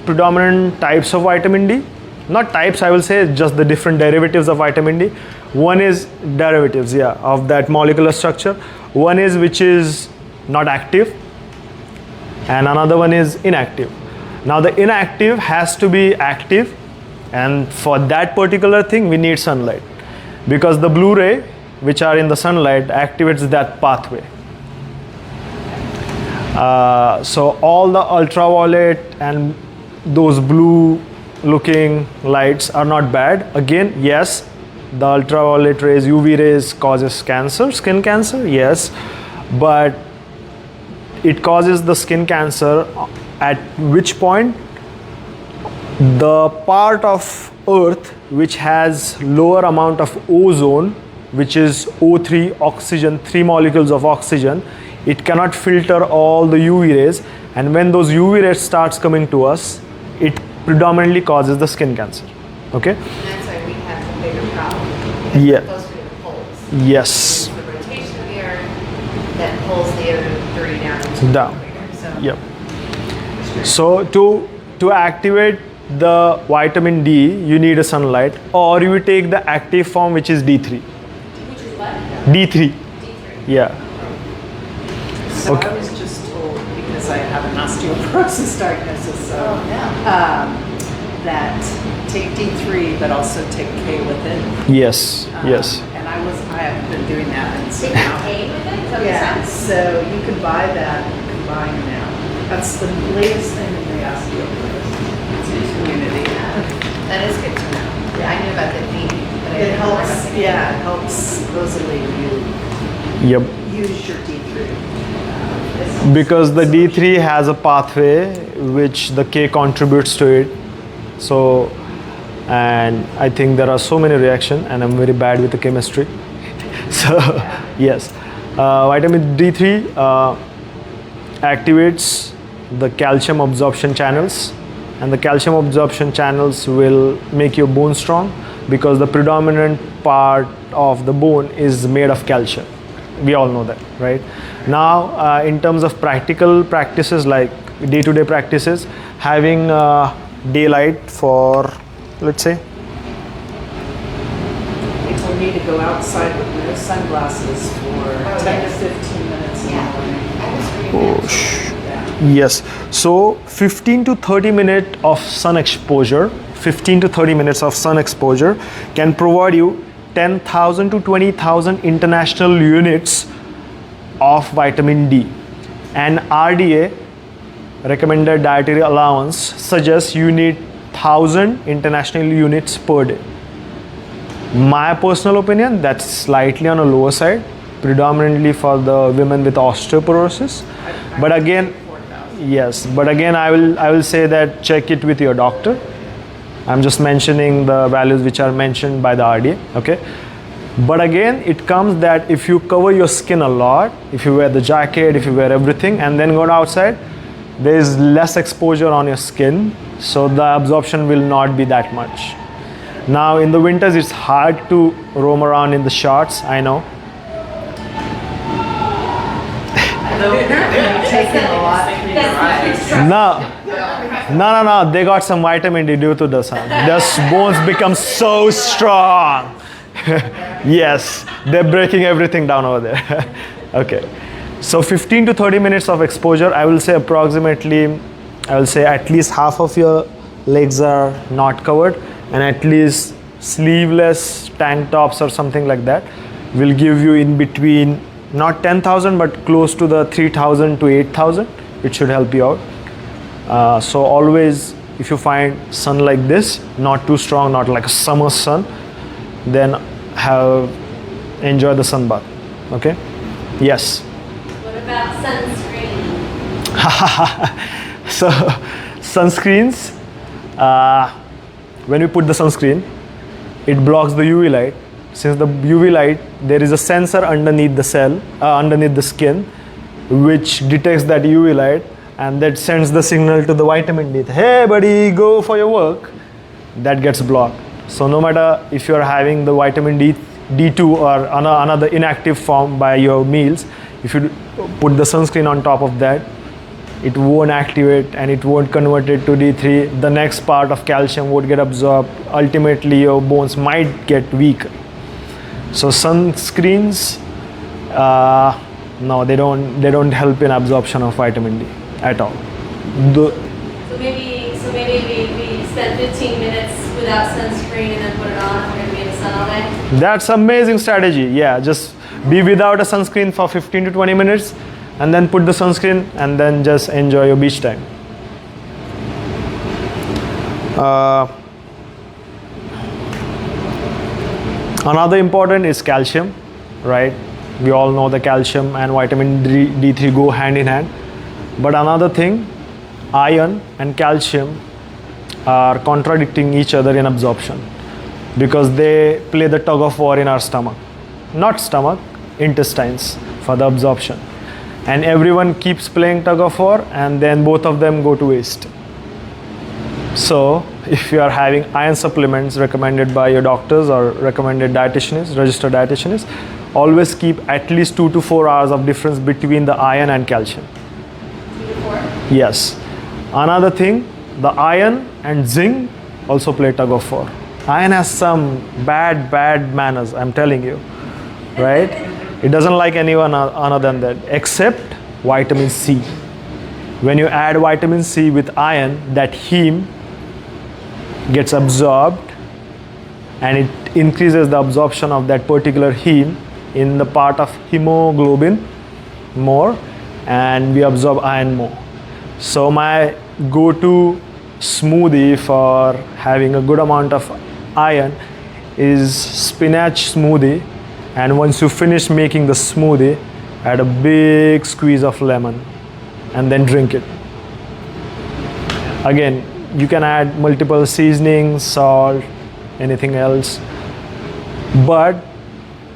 Speaker 2: predominant types of vitamin D. Not types, I will say, just the different derivatives of vitamin D. One is derivatives, yeah, of that molecular structure. One is which is not active, and another one is inactive. Now the inactive has to be active, and for that particular thing we need sunlight, because the blue ray which are in the sunlight activates that pathway. So all the ultraviolet and those blue looking lights are not bad. Again, yes, the ultraviolet rays, UV rays causes cancer, skin cancer, yes, but it causes the skin cancer at which point the part of earth which has lower amount of ozone, which is O3, oxygen, 3 molecules of oxygen, it cannot filter all the UV rays, and when those UV rays starts coming to us, it predominantly causes the skin cancer. Okay?
Speaker 3: And that's why we have to
Speaker 6: bigger problem.
Speaker 2: Yeah.
Speaker 3: Closer to the poles.
Speaker 2: Yes.
Speaker 3: It's the rotation of the earth that pulls the other three down into the
Speaker 2: Down.
Speaker 3: equator. So
Speaker 2: Yep. So to activate the vitamin D, you need a sunlight, or you take the active form, which is D3.
Speaker 1: Which is what?
Speaker 2: D3.
Speaker 1: D3.
Speaker 2: Yeah.
Speaker 6: So
Speaker 2: Okay.
Speaker 6: I was just told, because I have an osteoporosis diagnosis, that take D3, but also take K with it.
Speaker 2: Yes. Yes.
Speaker 6: And I haven't been doing that, and so
Speaker 1: Take
Speaker 6: now.
Speaker 1: K with it? Is that what it
Speaker 6: Yeah,
Speaker 1: says?
Speaker 6: so you can buy that and combine now. That's the latest thing in the osteoporosis community.
Speaker 3: that is good to know.
Speaker 6: Yeah.
Speaker 3: I knew about the D, but I
Speaker 6: It
Speaker 3: didn't know about
Speaker 6: helps,
Speaker 3: the K.
Speaker 6: yeah, it helps supposedly you
Speaker 2: Yep.
Speaker 6: use your D3.
Speaker 2: Because the D3 has a pathway which the K contributes to it. So, and I think there are so many reactions, and I'm very bad with the chemistry. So, yes, vitamin D3 activates the calcium absorption channels, and the calcium absorption channels will make your bone strong because the predominant part of the bone is made of calcium. We all know that, right? Now, in terms of practical practices like day-to-day practices, having daylight for, let's say,
Speaker 6: They told me to go outside with no sunglasses for 10 to 15 minutes in the morning.
Speaker 3: I was reading that.
Speaker 2: yes, so 15 to 30 minutes of sun exposure, 15 to 30 minutes of sun exposure can provide you 10,000 to 20,000 international units of vitamin D. And RDA, recommended dietary allowance, suggests you need 1,000 international units per day. My personal opinion, that's slightly on a lower side, predominantly for the women with osteoporosis. But again, yes, but again, I will say that check it with your doctor. I'm just mentioning the values which are mentioned by the RDA, okay? But again, it comes that if you cover your skin a lot, if you wear the jacket, if you wear everything, and then go outside, there is less exposure on your skin, so the absorption will not be that much. Now, in the winters, it's hard to roam around in the shorts, I know.
Speaker 6: Taking a lot for your eyes.
Speaker 2: No, they got some vitamin D due to the sun. Their bones become so strong. Yes, they're breaking everything down over there. Okay, so 15 to 30 minutes of exposure, I will say approximately, I will say at least half of your legs are not covered, and at least sleeveless tank tops or something like that will give you in between not 10,000 but close to the 3,000 to 8,000. It should help you out. So always, if you find sun like this, not too strong, not like a summer sun, then enjoy the sun bath. Okay? Yes.
Speaker 1: What about sunscreen?
Speaker 2: So sunscreens, when you put the sunscreen, it blocks the UV light. Since the UV light, there is a sensor underneath the underneath the skin, which detects that UV light, and that sends the signal to the vitamin D. Hey buddy, go for your work. That gets blocked. So no matter if you're having the vitamin D2 or another inactive form by your meals, if you put the sunscreen on top of that, it won't activate and it won't convert it to D3. The next part of calcium won't get absorbed. Ultimately, your bones might get weaker. So sunscreens, no, they don't help in absorption of vitamin D at all.
Speaker 1: So maybe we spend 15 minutes without sunscreen and then put it on if we're going to be in the sun all day.
Speaker 2: That's amazing strategy. Yeah, just be without a sunscreen for 15 to 20 minutes and then put the sunscreen and then just enjoy your beach time. Another important is calcium, right? We all know the calcium and vitamin D3 go hand in hand. But another thing, iron and calcium are contradicting each other in absorption because they play the tug of war in our stomach. Not stomach, intestines for the absorption. And everyone keeps playing tug of war and then both of them go to waste. So if you are having iron supplements recommended by your doctors or recommended dietitians, registered dietitians, always keep at least 2 to 4 hours of difference between the iron and calcium.
Speaker 1: 2 to 4?
Speaker 2: Yes. Another thing, the iron and zinc also play tug of war. Iron has some bad manners, I'm telling you, right? It doesn't like anyone other than that, except vitamin C. When you add vitamin C with iron, that heme gets absorbed and it increases the absorption of that particular heme in the part of hemoglobin more, and we absorb iron more. So my go-to smoothie for having a good amount of iron is spinach smoothie, and once you finish making the smoothie, add a big squeeze of lemon and then drink it. Again, you can add multiple seasonings, salt, anything else, but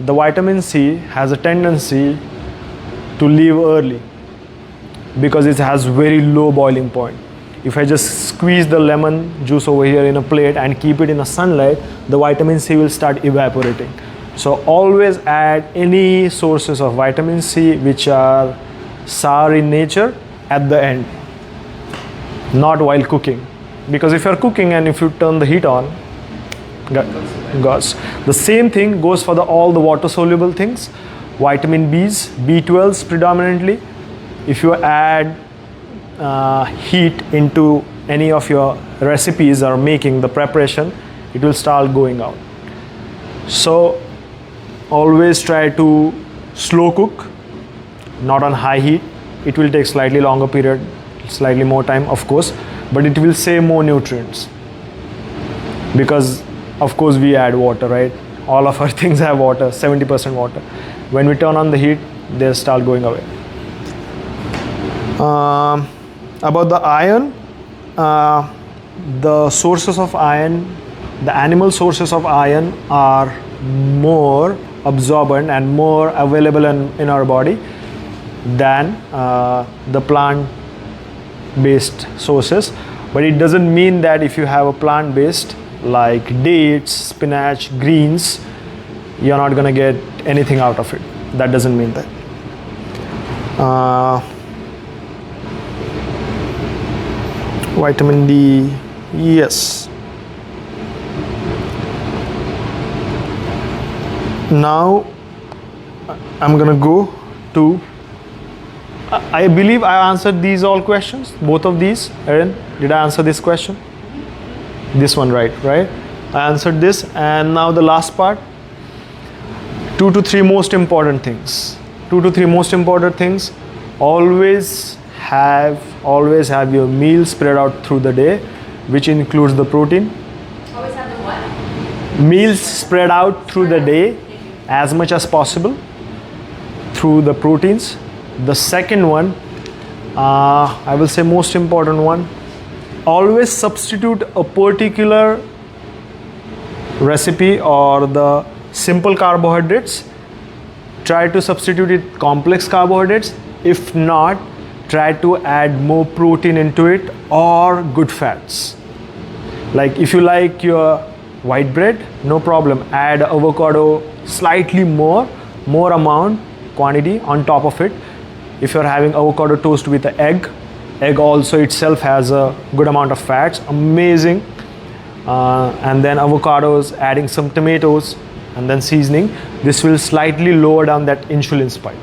Speaker 2: the vitamin C has a tendency to leave early because it has very low boiling point. If I just squeeze the lemon juice over here in a plate and keep it in the sunlight, the vitamin C will start evaporating. So always add any sources of vitamin C which are sour in nature at the end, not while cooking. Because if you're cooking and if you turn the heat on, goes. The same thing goes for all the water soluble things, vitamin B's, B12s predominantly. If you add heat into any of your recipes or making the preparation, it will start going out. So always try to slow cook, not on high heat. It will take slightly longer period, slightly more time of course, but it will save more nutrients because of course we add water, right? All of our things have water, 70% water. When we turn on the heat, they start going away. About the iron, the sources of iron, the animal sources of iron are more absorbent and more available in our body than the plant-based sources. But it doesn't mean that if you have a plant-based like dates, spinach, greens, you're not gonna get anything out of it. That doesn't mean that. Vitamin D, yes. Now I'm gonna go to, I believe I answered these all questions, both of these. Erin, did I answer this question? This one, right? I answered this, and now the last part, 2 to 3 most important things. 2 to 3 most important things. Always have your meals spread out through the day, which includes the protein.
Speaker 1: Always have the what?
Speaker 2: Meals spread out through the day as much as possible through the proteins. The second one, I will say most important one, always substitute a particular recipe or the simple carbohydrates. Try to substitute it complex carbohydrates. If not, try to add more protein into it or good fats. Like if you like your white bread, no problem, add avocado slightly more amount quantity on top of it. If you're having avocado toast with an egg also itself has a good amount of fats, amazing. And then avocados, adding some tomatoes and then seasoning, this will slightly lower down that insulin spike,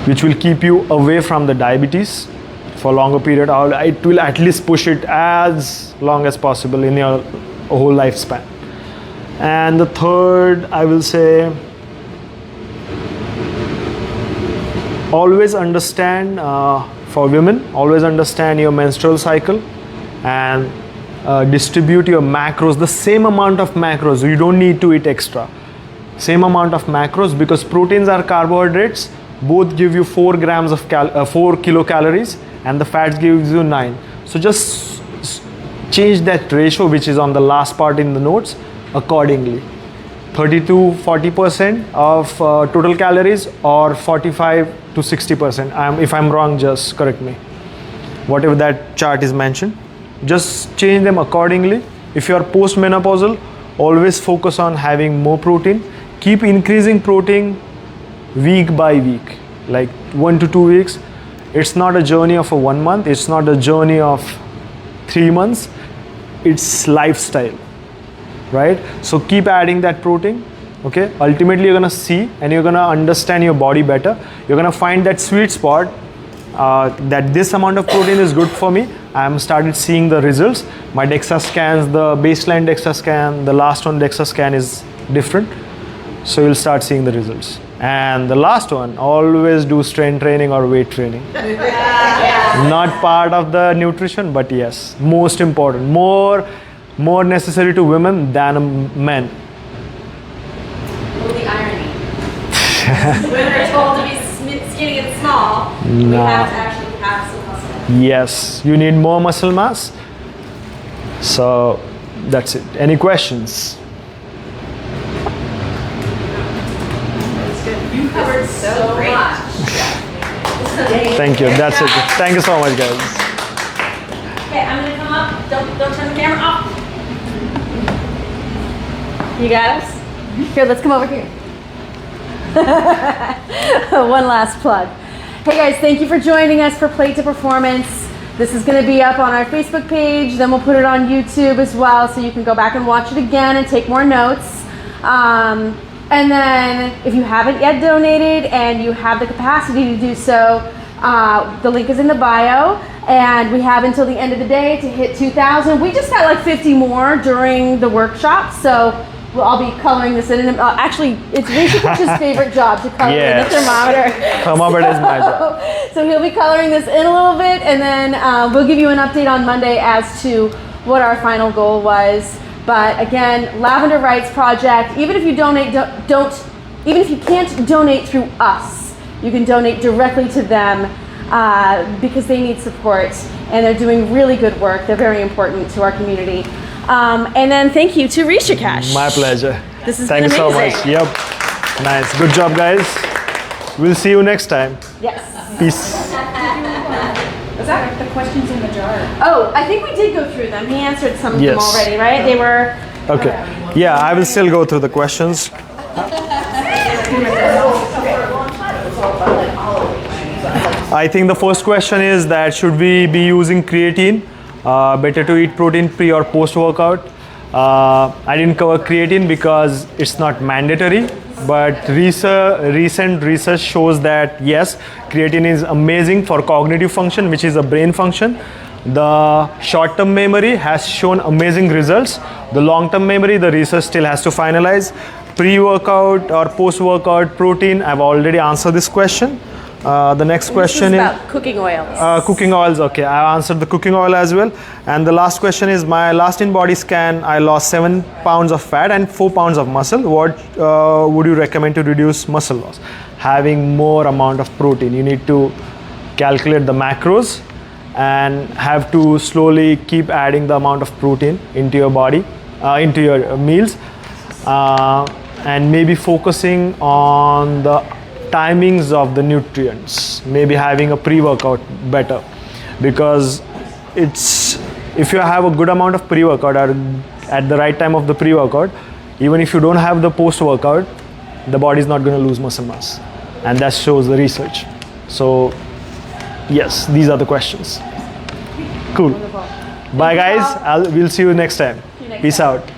Speaker 2: which will keep you away from the diabetes for a longer period. It will at least push it as long as possible in your whole lifespan. And the third, I will say, always understand, for women, always understand your menstrual cycle and distribute your macros, the same amount of macros. You don't need to eat extra. Same amount of macros, because proteins are carbohydrates. Both give you 4 grams of 4 kilocalories, and the fats gives you 9. So just change that ratio, which is on the last part in the notes, accordingly. 30 to 40% of total calories, or 45 to 60%. If I'm wrong, just correct me. Whatever that chart is mentioned, just change them accordingly. If you are postmenopausal, always focus on having more protein. Keep increasing protein week by week, like 1 to 2 weeks. It's not a journey of a 1 month, it's not a journey of 3 months, it's lifestyle, right? So keep adding that protein. Okay, ultimately you're gonna see and you're gonna understand your body better. You're gonna find that sweet spot, that this amount of protein is good for me. I'm started seeing the results. My DEXA scans, the baseline DEXA scan, the last one DEXA scan is different. So you'll start seeing the results. And the last one, always do strength training or weight training. Not part of the nutrition, but yes, most important, more necessary to women than men.
Speaker 1: The irony. When we're told to be skinny and small, we have to actually have some muscle.
Speaker 2: Yes, you need more muscle mass. So that's it. Any questions?
Speaker 1: You covered so much.
Speaker 2: Thank you. That's it. Thank you so much, guys.
Speaker 1: Okay, I'm gonna come up. Don't turn the camera off. You got us? Here, let's come over here. One last plug. Hey guys, thank you for joining us for Plate to Performance. This is going to be up on our Facebook page, then we'll put it on YouTube as well, so you can go back and watch it again and take more notes. And then if you haven't yet donated and you have the capacity to do so, the link is in the bio, and we have until the end of the day to hit 2,000. We just got like 50 more during the workshop, so I'll be coloring this in. Actually, it's Hrishikesh's favorite job to color in the thermometer.
Speaker 2: Thermometer is my job.
Speaker 1: So he'll be coloring this in a little bit, and then we'll give you an update on Monday as to what our final goal was. But again, Lavender Rights Project. Even if you donate, even if you can't donate through us, you can donate directly to them because they need support, and they're doing really good work. They're very important to our community. And then thank you to Hrishikesh.
Speaker 2: My pleasure.
Speaker 1: This has
Speaker 2: Thank
Speaker 1: been
Speaker 2: you so
Speaker 1: amazing.
Speaker 2: much. Yep. Nice. Good job, guys. We'll see you next time.
Speaker 1: Yes.
Speaker 2: Peace.
Speaker 7: Was that the questions in the jar?
Speaker 1: Oh, I think we did go through them. He answered some of them
Speaker 2: Yes.
Speaker 1: already, right? They were.
Speaker 2: Okay. Yeah, I will still go through the questions. I think the first question is that should we be using creatine? Better to eat protein pre or post workout. I didn't cover creatine because it's not mandatory, but recent research shows that yes, creatine is amazing for cognitive function, which is a brain function. The short-term memory has shown amazing results. The long-term memory, the research still has to finalize. Pre-workout or post-workout protein, I've already answered this question. The next question is
Speaker 1: about cooking oils.
Speaker 2: cooking oils. Okay, I answered the cooking oil as well. And the last question is, my last in-body scan, I lost 7 pounds of fat and 4 pounds of muscle. What would you recommend to reduce muscle loss? Having more amount of protein. You need to calculate the macros and have to slowly keep adding the amount of protein into your body, into your meals, and maybe focusing on the timings of the nutrients, maybe having a pre-workout better, because it's, if you have a good amount of pre-workout or at the right time of the pre-workout, even if you don't have the post-workout, the body is not going to lose muscle mass, and that shows the research. So yes, these are the questions. Cool. Bye guys, we'll see you next time. Peace out.